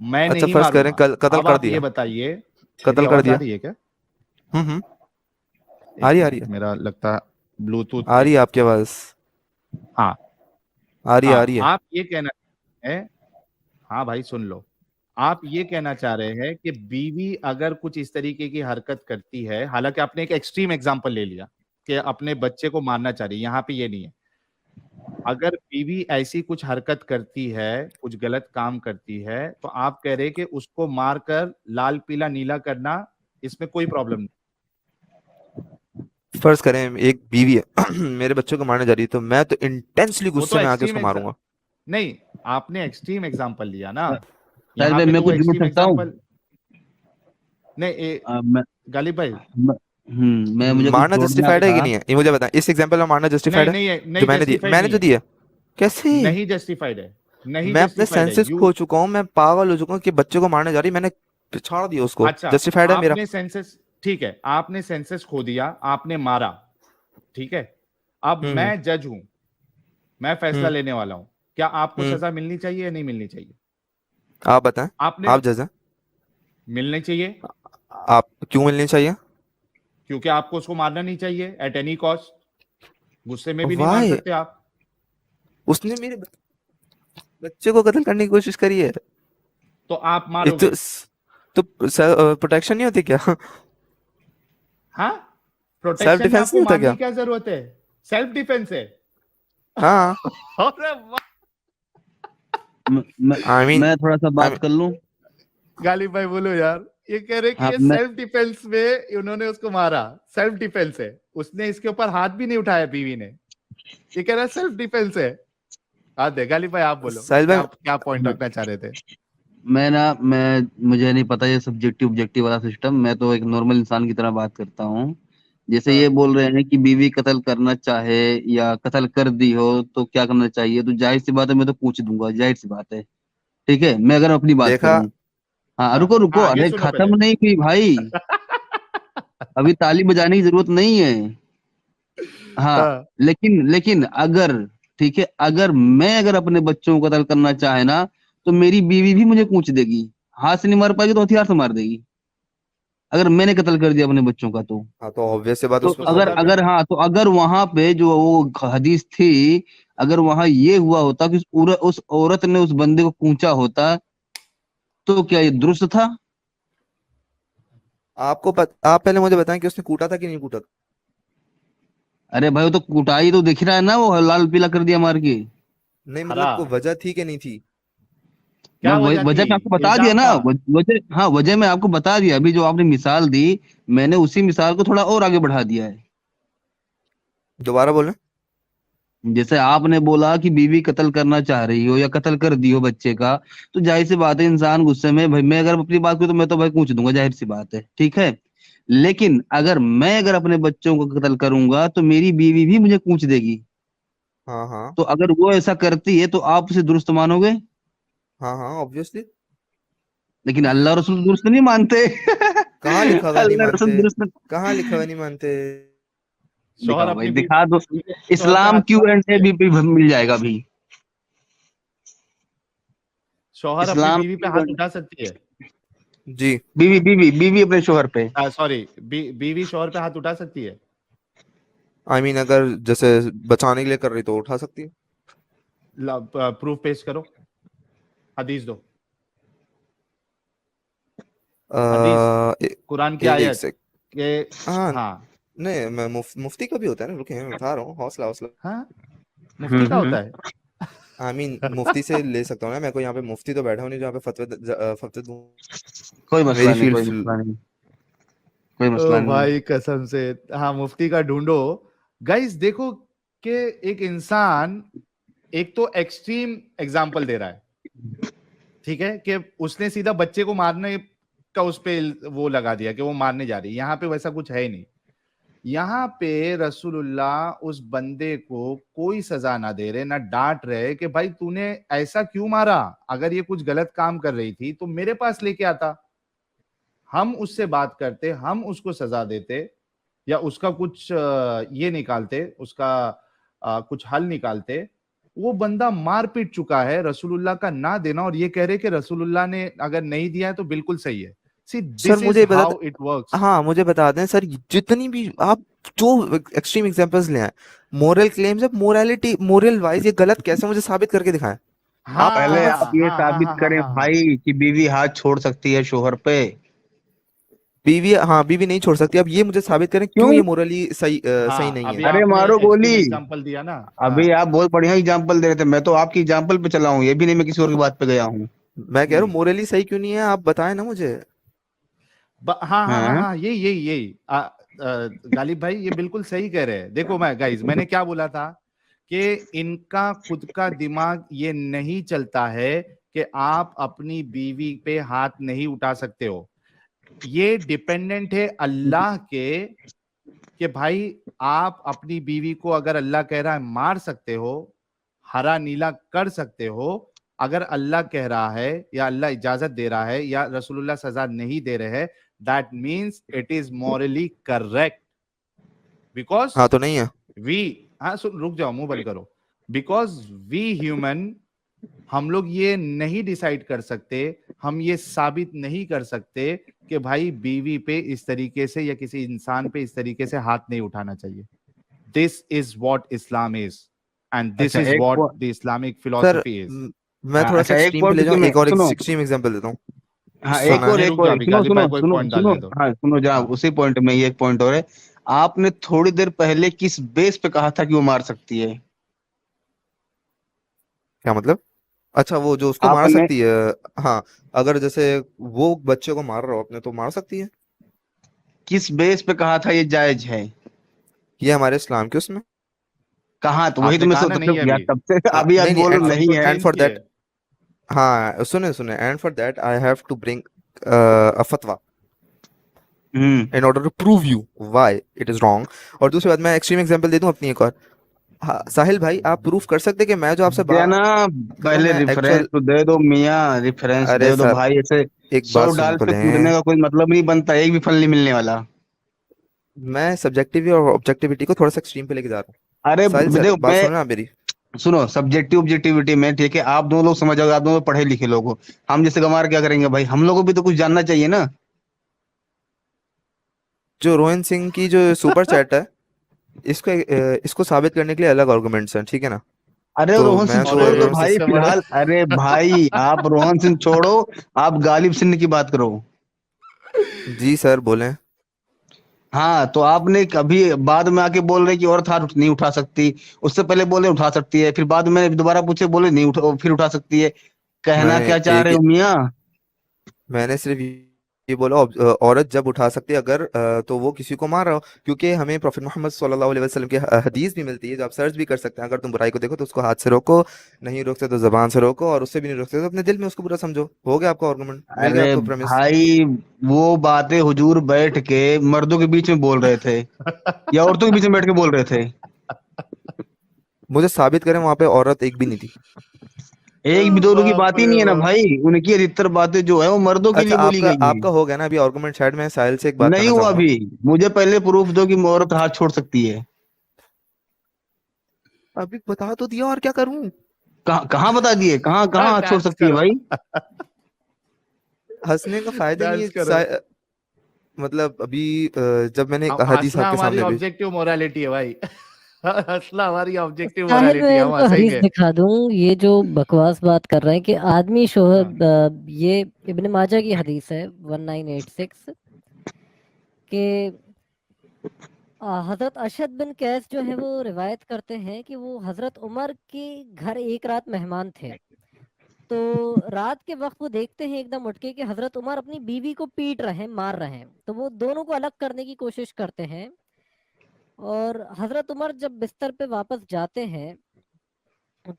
मैं अच्छा, नहीं फर्ज करें मारूंगा। कत्ल अब कर आप ये दिया। बताइए, मेरी कत्ल कर आवाज आ दिया। रही है क्या? आ एक रही, आ रही मिनट, है। मेरा लगता है ब्लूटूथ आ पे। रही है आपके पास? हाँ आ रही है, आ हाँ, रही है। आप ये कहना है, हाँ भाई सुन लो, आप ये कहना चाह रहे हैं कि बीवी अगर कुछ इस तरीके की हरकत करती है, हालांकि आपने एक एक्सट्रीम एग्जांपल ले लिया कि अपने बच्चे को मारना चाह रही है, यहाँ पे ये नहीं है। अगर बीवी ऐसी कुछ हरकत करती है, कुछ गलत काम करती है, तो आप कह रहे हैं कि उसको मारकर लाल पीला नीला करना, इसमें कोई प्रॉब्लम नहीं। फर्ज करें एक बीवी है मेरे बच्चे को मारने जा रही है, तो मैं तो इंटेंसली वो तो गुस्से में आके एक्सट्रीम उसको मारूंगा। नहीं, आपने एक्सट्रीम एग्जांपल लिया ना, साहिल यहाँ भाई पे मैं तो वो कुछ जोड़ एक्सट्रीम सकता हूँ? एग्जांपल नहीं मैं गालिब भाई, मैं मुझे कुछ मारना जोड़ना जस्टिफाइड है कि था। नहीं है, ये मुझे बताएं। इस एग्जांपल में मारना नहीं जस्टिफाइड है? नहीं है, जो नहीं मैंने दिया, जस्टिफाइड मैंने नहीं जो है, दिया। कैसे? नहीं जस्टिफाइड है, नहीं मैं अपने जस्टिफाइड है सेंसेस यू। खो चुका हूँ, मैं पागल हो चुका हूँ कि बच्चे को मारने जा रही, मैंने पिछाड़ दिया उसको, अच्छा, जस्टिफाइड है मेरा? आपने सेंसेस, ठीक है, आपने सेंसेस खो दिया, आपने मारा, ठीक है, अब हम्म। मैं जज हूं, मैं फैसला हम्म। लेने वाला हूं, क्या आपको हम्म। सजा मिलनी चाहिए या नहीं मिलनी चाहिए? आप बताएं। आपने, आप जज हैं। मिलनी चाहिए, आप क्यों मिलनी चाहिए? क्योंकि आपको उसको मारना नहीं चाहिए एट एनी कॉस्ट, गुस्से में भी नहीं मार वाई? सकते आप। उसने मेरे बच्चे को कत्ल करने की कोशिश करी है। तो आप ये मारोगे? तो प्रोटेक्शन नहीं होती क्या? हाँ, सेल्फ प्रोटेक्शन में डिफेंस आपको नहीं होता मारने क्या? की क्या जरूरत है, सेल्फ डिफेंस है। हाँ। अरे वाह, मैं मैं, आई मीन, मैं थोड़ा सा बात कर लूं। गालिब भाई बोलो यार, ये कह रहे कि हाँ ये मैं सेल्फ डिफेंस में उन्होंने उसको मारा, सेल्फ डिफेंस है, उसने इसके ऊपर हाथ भी नहीं उठाया बीवी ने, ये कह रहा है सेल्फ डिफेंस है। हाँ दे गालिब भाई, आप बोलो साहिल क्या भाई। क्या पॉइंट मैं रखना चाह रहे थे? मैं मुझे नहीं पता ये सब्जेक्टिव ऑब्जेक्टिव वाला सिस्टम। मैं तो एक नॉर्मल इंसान की तरह बात करता हूँ। जैसे हाँ ये बोल रहे हैं कि बीवी कत्ल करना चाहे या कत्ल कर दी हो तो क्या करना चाहिए, तो जाहिर सी बात है मैं तो पूछ दूंगा, जाहिर सी बात है। ठीक है, मैं अगर अपनी बात देखा? करूं। हाँ हाँ रुको रुको, हाँ, आगे अरे सुनो पहले। खत्म नहीं हुई भाई, अभी ताली बजाने की जरूरत नहीं है। हाँ, हाँ लेकिन लेकिन अगर, ठीक है, अगर अपने बच्चों को कत्ल करना चाहे ना, तो मेरी बीवी भी मुझे पूछ देगी। हाथ से नहीं मार पाएगी तो हथियार से मार देगी, अगर मैंने कत्ल कर दिया अपने बच्चों का तो। हाँ, तो ऑब्वियस सी बात, तो उसको उसको अगर सजा। सजा मिल, अगर हाँ, तो अगर वहां पे जो वो हदीस थी, अगर वहां ये हुआ होता कि उस औरत ने उस बंदे को कूचा होता, तो क्या ये दुरुस्त था? आप पहले मुझे बताएं कि उसने कूटा था कि नहीं कूटा था? अरे भाई वो तो कुटाई तो दिख रहा है ना, वो लाल पीला कर दिया मार के। नहीं, हरा, मतलब कोई वजह थी कि नहीं थी? मैं क्या वजह थी? वजह मैं आपको बता दिया इल्जाम ना, था। वजह, हाँ वजह मैं आपको बता दिया। अभी जो आपने मिसाल दी, मैंने उसी मिसाल को थोड़ा और आगे बढ़ा दिया है। दोबारा बोलें। जैसे आपने बोला कि बीवी कत्ल करना चाह रही हो या कत्ल कर दी हो बच्चे का, तो जाहिर सी बात है इंसान गुस्से में, भाई मैं अगर अपनी बात करूं तो मैं तो भाई पूछ दूंगा, जाहिर सी बात है, ठीक है। लेकिन अगर अपने बच्चों को कत्ल करूंगा तो मेरी बीवी भी मुझे पूछ देगी। हाँ हाँ। तो अगर वो ऐसा करती है तो आप उसे दुरुस्त मानोगे? हाँ हाँ, ऑब्वियसली। लेकिन अल्लाह रसूल दुरुस्त नहीं मानते। कहाँ लिखा हुआ है नहीं अल्लाह रसूल मानते? दुरुस्त। कहाँ लिखा हुआ है नहीं मानते? शौहर दिखाओ भाई, अपनी दिखा दो। शौहर पे इस्लाम हाथ क्यू उठा एंड ए सकती है, भी मिल जाएगा भी। शौहर अपनी इस्लाम बीवी पे क्यू हाथ एंड, उठा सकती है, जी। बीवी अपने शोहर पे। सॉरी, बीवी शौहर पे हाथ उठा सकती है। आई मीन, अगर जैसे बचाने के लिए कर रही तो उठा सकती है। प्रूफ पेश करो, हदीस दो, हदीस, कुरान की एक आयत सेक। के, हाँ। हाँ नहीं, मुफ्ती का भी होता है ना, रुके, मैं बता रहा हूँ, हौसला हौसला। हाँ, मुफ्ती का होता हम्म। है। आई मीन मुफ्ती से ले सकता हूँ ना, मैं कोई यहाँ पे मुफ्ती तो बैठा हूँ नहीं जो यहाँ पे फतवे दूँ। कोई मसला मेरी नहीं, कोई फील्ड मसला नहीं, कोई मसला ओ नहीं। भाई कसम से, हाँ मुफ्ती का ढूंढो। गाइस देखो कि एक इंसान एक तो एक्सट्रीम एग्जाम्पल दे रहा है, ठीक है, कि उसने सीधा बच्चे को मारने का उस पे वो लगा दिया कि वो मारने जा रही है। यहाँ पे वैसा कुछ है ही नहीं। यहाँ पे रसूलुल्लाह उस बंदे को कोई सजा ना दे रहे, ना डांट रहे कि भाई तूने ऐसा क्यों मारा, अगर ये कुछ गलत काम कर रही थी तो मेरे पास लेके आता, हम उससे बात करते, हम उसको सजा देते, या उसका कुछ ये निकालते, उसका कुछ हल निकालते। वो बंदा मार पीट चुका है, रसूलुल्लाह का ना देना, और ये कह रहे कि रसूलुल्लाह ने अगर नहीं दिया है तो बिल्कुल सही है। सी सर दिस मुझे इज बता हाउ इट वर्क्स। हाँ मुझे बता दें सर, जितनी भी आप जो एक्सट्रीम एग्जांपल्स ले आए, मोरल क्लेम्स है, मोरालिटी मोरल वाइज ये गलत कैसे, मुझे साबित करके दिखाएं। हाँ पहले हाँ आप ये हाँ हाँ साबित हाँ करें हाँ हाँ। भाई कि बीवी हाथ छोड़ सकती है शोहर पे। बीवी, हाँ बीवी नहीं छोड़ सकती, अब ये मुझे साबित करें क्यों क्यों? ये मोरली सही हाँ नहीं है। अभी अरे आपने मारो गोली। एक्सट्रीम एग्जांपल दिया ना। अभी हाँ। आप बहुत बढ़िया एग्जाम्पल दे रहे थे, मैं तो आपकी एग्जाम्पल पे चला हूँ, ये भी नहीं मैं किसी और की बात पे गया हूँ। मैं कह रहा हूँ मोरली सही क्यों नहीं है, आप बताएं ना मुझे। हाँ हाँ हाँ हैं? हाँ, यही गालिब भाई ये बिल्कुल सही कह रहे हैं। देखो मैं गाइज, मैंने क्या बोला था कि इनका खुद का दिमाग ये नहीं चलता है कि आप अपनी बीवी पे हाथ नहीं उठा सकते हो। ये डिपेंडेंट है अल्लाह के, कि भाई आप अपनी बीवी को अगर अल्लाह कह रहा है मार सकते हो, हरा नीला कर सकते हो, अगर अल्लाह कह रहा है या अल्लाह इजाजत दे रहा है या रसूलुल्लाह सजा नहीं दे रहे हैं, that means it is morally correct. Because हाँ तो नहीं है। वी, हाँ सुन, रुक जाओ, मुंह बंद करो। बिकॉज वी ह्यूमन, हम लोग ये नहीं डिसाइड कर सकते, हम ये साबित नहीं कर सकते कि भाई बीवी पे इस तरीके से या किसी इंसान पे इस तरीके से हाथ नहीं उठाना चाहिए। This is what Islam is, and this अच्छा इज एक what the Islamic sir philosophy is. मैं थोड़ा सा अच्छा एक एक्सट्रीम पे पॉइंट ले जाऊँ, तुम्हें एक और सुनो। एक्सट्रीम एग्जांपल देता हूँ। हाँ एक सुना और है। नहीं एक रुक जाओ, और अभी सुनो गालिब सुनो भाई को एक सुनो पॉइंट सुनो। डालने दो। हाँ सुनो जनाब, हाँ उसी पॉइंट में ये एक पॉइंट और है। आपने थोड़ी देर पहले किस बेस पे कहा था कि वो मार सकती है? क्या मतलब? अच्छा वो जो उसको मार आपने सकती है, हाँ अगर जैसे वो बच्चे को मार रहा हो अपने तो मार सकती है, किस बेस पे कहा था ये जायज है? ये हमारे इस्लाम के उसमें। कहाँ? तो वही तो आपने मैं कहा ना नहीं है यार अभी, तब से अभी आज नहीं नहीं, बोल रहे हो नहीं है। चेंज एंड फॉर किए। दैट, हाँ सुने सुने, and for that I have to bring a फतवा hmm. In order to prove you why it is wrong. और दूसरी बात, मैं एक्सट्रीम एग्जांपल दे दूं अपनी एक और। हाँ साहिल भाई, आप प्रूफ कर सकते हैं कि मैं जो आपसे बात देना, कर रहा हूँ पहले मैं रेफरेंस एक्चुअल। तो दे दो मियाँ, रेफरेंस अरे दे दो साहब भाई। ऐसे एक 100 बात सुन डाल तो पे कूदने लें, का कोई मतलब नहीं बनता, एक भी फल नहीं मिलने वाला। मैं सब्जेक्टिव और ऑब्जेक्टिविटी को थोड़ा सा एक्सट्रीम पे लेके जा रहा हूँ। अरे साहिल सर देखो बात मैं, सुनो ना मेरी। सुनो, सब्जेक्टिव ऑब्जेक्टिविटी में ठीक है, आप दोनों लोग समझ जाओगे, आप दोनों पढ़े लिखे लोग हो। हम जैसे गंवार क्या करेंगे भाई, हम लोगों को भी तो कुछ जानना चाहिए ना। जो रोहन सिंह की जो सुपर चैट है, इसको साबित करने के लिए अलग आर्गुमेंट्स हैं, ठीक है ना? अरे तो रोहन सिंह मैं तो अरे छोड़ दो रोहन भाई इससे बड़े फिलहाल, अरे भाई आप रोहन सिंह छोड़ो, आप गालिब सिंह की बात करो। जी सर बोलें। हाँ तो आपने कभी बाद में आके बोल रहे कि औरत हाथ नहीं उठा सकती, उससे पहले बोले उठा सकती है, फिर बाद में दोबारा पूछे बोले नहीं उठा, फिर उठा सकती है। कहना मैंने क्या चाह एक रहे हो मियाँ? मैंने सिर्फ ये बोला, औरत जब उठा सकती है अगर तो वो किसी को मार रहा हो, क्योंकि हमें प्रॉफेट मोहम्मद सल्लल्लाहु अलैहि वसल्लम की हदीस भी मिलती है, जो आप सर्च भी कर सकते हैं। अगर तुम बुराई को देखो तो उसको हाथ से रोको, नहीं रोकते तो जबान से रोको, और उससे भी नहीं रोकते तो अपने दिल में उसको बुरा समझो। हो गया आपका आर्गुमेंट, मिल गया अरे आपको प्रेमिस। भाई वो बातें हुजूर बैठ के मर्दों के बीच में बोल रहे थे या औरतों के बीच में बैठ के बोल रहे थे? मुझे साबित करें वहां पे औरत एक भी नहीं थी। एक भी दो लोगों की बाप बात ही रे नहीं है ना बाप। भाई, उनकी अधिकतर बातें जो है वो मर्दों के लिए अच्छा बोली आपका गई हैं। आपका हो गया ना अभी आर्गुमेंट साइड में। साहिल से एक बात नहीं करना हुआ चाहूंगा। अभी, मुझे पहले प्रूफ दो कि औरत हाथ छोड़ सकती है। अभी बता तो दिया, और क्या करूं? कहाँ कहाँ बता दिए, कहाँ कहाँ हाथ छोड़ डांस सकती है करो। भाई? हंसने का फायदा नहीं डांस है करो। मतलब अभी जब मैंने एक हदीस हंसना आपके हमारी सामने भी। ऑब्जेक्टिव मोरालिटी है भाई। हंसना हमारी ऑब्जेक्टिव साहिल मैं मोरालिटी है, हम इनको हदीस हंसेंगे। दिखा दूं, ये जो बकवास बात कर रहे हैं कि आदमी शोहर, ये इब्न माजा की हदीस है 1986 के हजरत अशद बिन कैस जो है वो रिवायत करते हैं कि वो हजरत उमर के घर एक रात मेहमान थे। तो रात के वक्त वो देखते हैं एकदम उठ के कि हजरत उमर अपनी बीवी को पीट रहे हैं, मार रहे हैं। तो वो दोनों को अलग करने की कोशिश करते हैं। और हजरत उमर जब बिस्तर पे वापस जाते हैं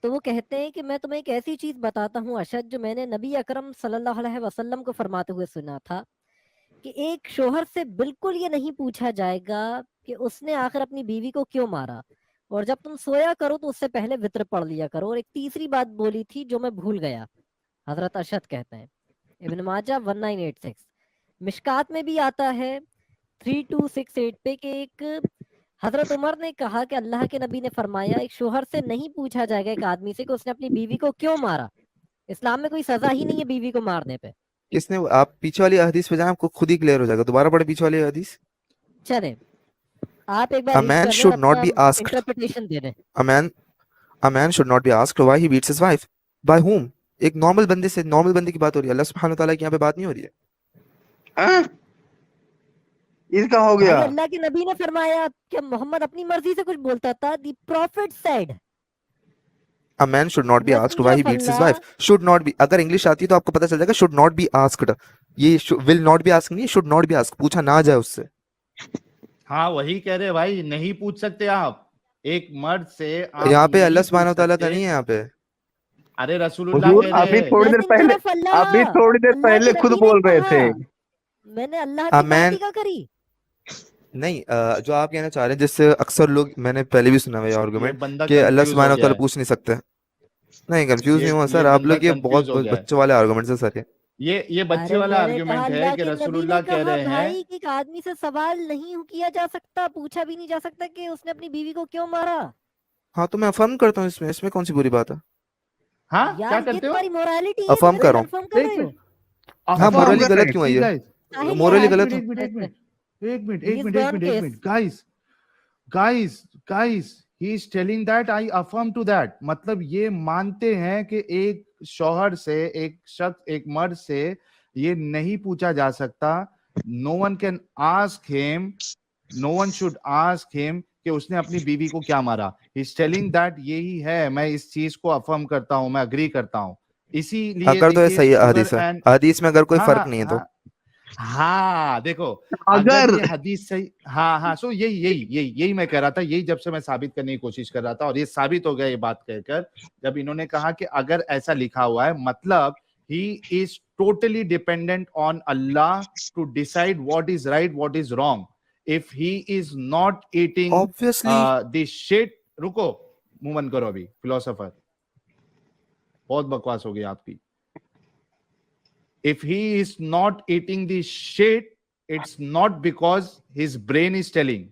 तो वो कहते हैं कि मैं तुम्हें एक ऐसी चीज बताता हूँ अशद, जो मैंने नबी अकरम सल्लल्लाहु अलैहि वसल्लम को फरमाते हुए सुना था कि एक शोहर से बिल्कुल ये नहीं पूछा जाएगा कि उसने आखिर अपनी बीवी को क्यों मारा, और जब तुम सोया करो तो उससे पहले वित्र पढ़ लिया करो। और एक तीसरी बात बोली थी जो मैं भूल गया, हजरत अशद कहते हैं, इब्न माजा 1986, मिशकात में भी आता है 3268 पे कि एक हजरत उमर ने कहा कि अल्लाह के नबी ने फरमाया एक शोहर से नहीं पूछा जाएगा एक आदमी से कि उसने अपनी बीवी को क्यों मारा। इस्लाम में कोई सजा ही नहीं है बीवी को मारने पे। किसने? आप पीछे वाली हदीस पे जाएं, आपको खुद ही क्लियर हो जाएगा। दोबारा पढ़े पीछे वाली हदीस। चले आप एक बार A रीड man कर लें और should not अपना be asked. इंटरप्रिटेशन दे दें। A man should not be asked why he beats his wife. By whom? एक नॉर्मल बंदे से, नॉर्मल बंदे की बात हो रही है, अल्लाह सुब्हानहू व तआला की यहाँ पे बात नहीं हो रही है। हाँ? इसका हो भाई गया। अल्लाह के नबी ने फरमाया कि मोहम्मद अपनी मर्जी से कुछ बोलता था। The profit said A man should not be asked messenger why he of beats his Allah। wife. Should not be, अगर इंग्लिश आती है तो आपको पता चल जाएगा should not be asked। ये will not be asked नहीं, should not be asked, पूछा ना जाए उससे। हाँ वही कह रहे भाई, नहीं पूछ सकते आप एक मर्द से, आप यहाँ पे नहीं अल्लाह पूछ सुब्हानहू व तआला का सकते। नहीं है यहाँ पे। अरे रसूलुल्लाह हुजूर कह रहे अभी हैं। थोड़ी देर मैसेंजर पहले, ऑफ अल्लाह, अभी थोड़ी देर अल्लाह पहले के खुद नबी ने बोल रहे कहा। थे। मैंने अल्लाह A की man, तारीफ करी। नहीं जो आप कहना चाह रहे हैं, जिससे अक्सर लोग, मैंने पहले भी सुना हुआ ये ये आर्गुमेंट बंदा कि अल्लाह कंफ्यूज हो सुब्हानहू व गया तआला है, पूछ नहीं सकते। नहीं, कंफ्यूज नहीं हुआ ये सर, आप बंदा लोग ये बहुत कंफ्यूज हो गया है। बच्चों वाले आर्गुमेंट्स है सर ये। ये बच्चे अरे वाला मैंने कहा आर्गुमेंट है अल्लाह कि के नबी ने रसूलुल्लाह कह कहा रहे हैं। भाई कि एक आदमी से सवाल नहीं किया जा सकता, पूछा भी नहीं जा सकता कि उसने अपनी बीवी को क्यों मारा। हाँ तो मैं अफर्म करता हूँ इसमें, इसमें कौन सी बुरी बात है? हाँ क्या यार ये करते हो? तुम्हारी मोरालिटी है, अफर्म तुम कर इसे रहा हूँ। कंफर्म कर एक रहे हो। मिनट, हाँ, अफर्म मोरली कर रहे गलत हैं, क्यों है ठीक ये? गाइस, साहिल मोरली यार, गलत एक मिनट, एक मिनट, एक मिनट, एक He's मिनट, एक burn मिनट, एक case। Minute, guys, he is telling that I affirm to that, मतलब ये मानते हैं कि एक शौहर से, एक शख्स, एक मर्द से ये नहीं पूछा जा सकता। No one can ask him, no one should ask him कि उसने अपनी बीवी को क्या मारा। He is telling that यही है, मैं इस चीज को अफर्म करता हूं, मैं अग्री करता हूं। इसीलिए अगर तो ये देखिए सही शुगर हदीस है, एंड, हदीस में अगर कोई हाँ फर्क हाँ नहीं है तो। हाँ देखो, अगर अगर ये हदीस सही, हाँ सो यही मैं कह रहा था, यही जब से मैं साबित करने की कोशिश कर रहा था, और ये साबित हो गया ये बात कहकर, जब इन्होंने कहा कि अगर ऐसा लिखा हुआ है, मतलब he is totally dependent on Allah to decide what is right, what is wrong. If he is not eating obviously the shit, रुको, मुंह बंद करो अभी, फिलोसोफर, बहुत बकवास हो गई आपकी। If he is not eating the shit, it's not because his brain is telling,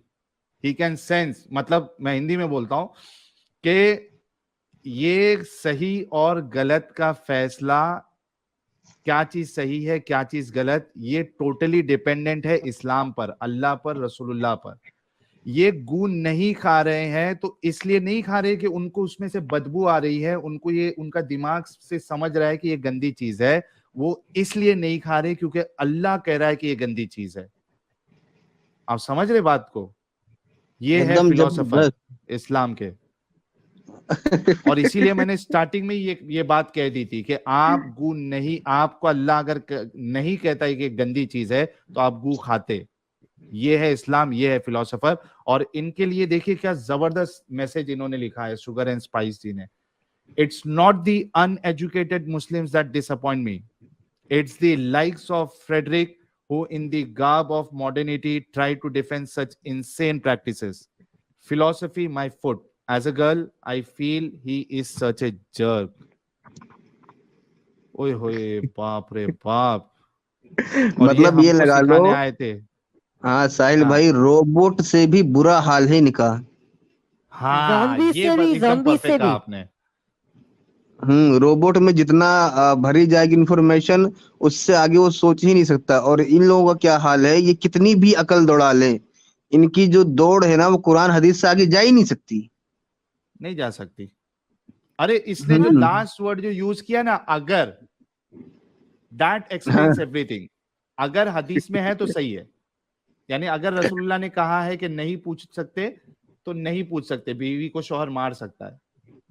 he can sense, मतलब मैं हिंदी में बोलता हूं कि ये सही और गलत का फैसला, क्या चीज सही है क्या चीज गलत, ये टोटली डिपेंडेंट है इस्लाम पर, अल्लाह पर, रसूलुल्लाह पर। ये गून नहीं खा रहे हैं तो इसलिए नहीं खा रहे कि उनको उसमें से बदबू आ रही है, उनको ये, उनका दिमाग से समझ रहा है कि ये गंदी चीज है, वो इसलिए नहीं खा रहे क्योंकि अल्लाह कह रहा है कि ये गंदी चीज है। आप समझ रहे बात को? ये है एकदम फिलोसोफर जबरदस्त। इस्लाम के। और इसीलिए मैंने स्टार्टिंग में ये बात कह दी थी कि आप गू नहीं, आपको अल्लाह अगर नहीं कहता है कि गंदी चीज है तो आप गू खाते। ये है इस्लाम, ये है फिलोसोफर। और इनके लिए देखिए क्या जबरदस्त मैसेज इन्होंने लिखा है शुगर एंड स्पाइस जी ने। It's not the uneducated Muslims that disappoint me, it's the likes of Frederick who in the garb of modernity try to defend such insane practices. Philosophy my foot, as a girl I feel he is such a jerk. ओए होए, बाप रे बाप। और मतलब ये हमको लगा लो, सिखाने आए थे। हाँ साहिल हाँ भाई, रोबोट से भी बुरा हाल है इनका। हाँ, ज़ॉम्बी ये से बस भी, एकदम ज़ॉम्बी से परफेक्ट कहा भी। आपने। रोबोट में जितना भरी जाएगी इंफॉर्मेशन, उससे आगे वो सोच ही नहीं सकता। और इन लोगों का क्या हाल है, ये कितनी भी अकल दौड़ा ले, इनकी जो दौड़ है ना वो कुरान हदीस से आगे जा ही नहीं सकती। नहीं जा सकती। अरे इसने जो लास्ट वर्ड जो यूज किया ना, अगर, दैट एक्सप्लेन्स एवरीथिंग। अगर हदीस में है तो सही है, यानी अगर रसूलुल्लाह ने कहा है कि नहीं पूछ सकते तो नहीं पूछ सकते, बीवी को शौहर मार सकता है।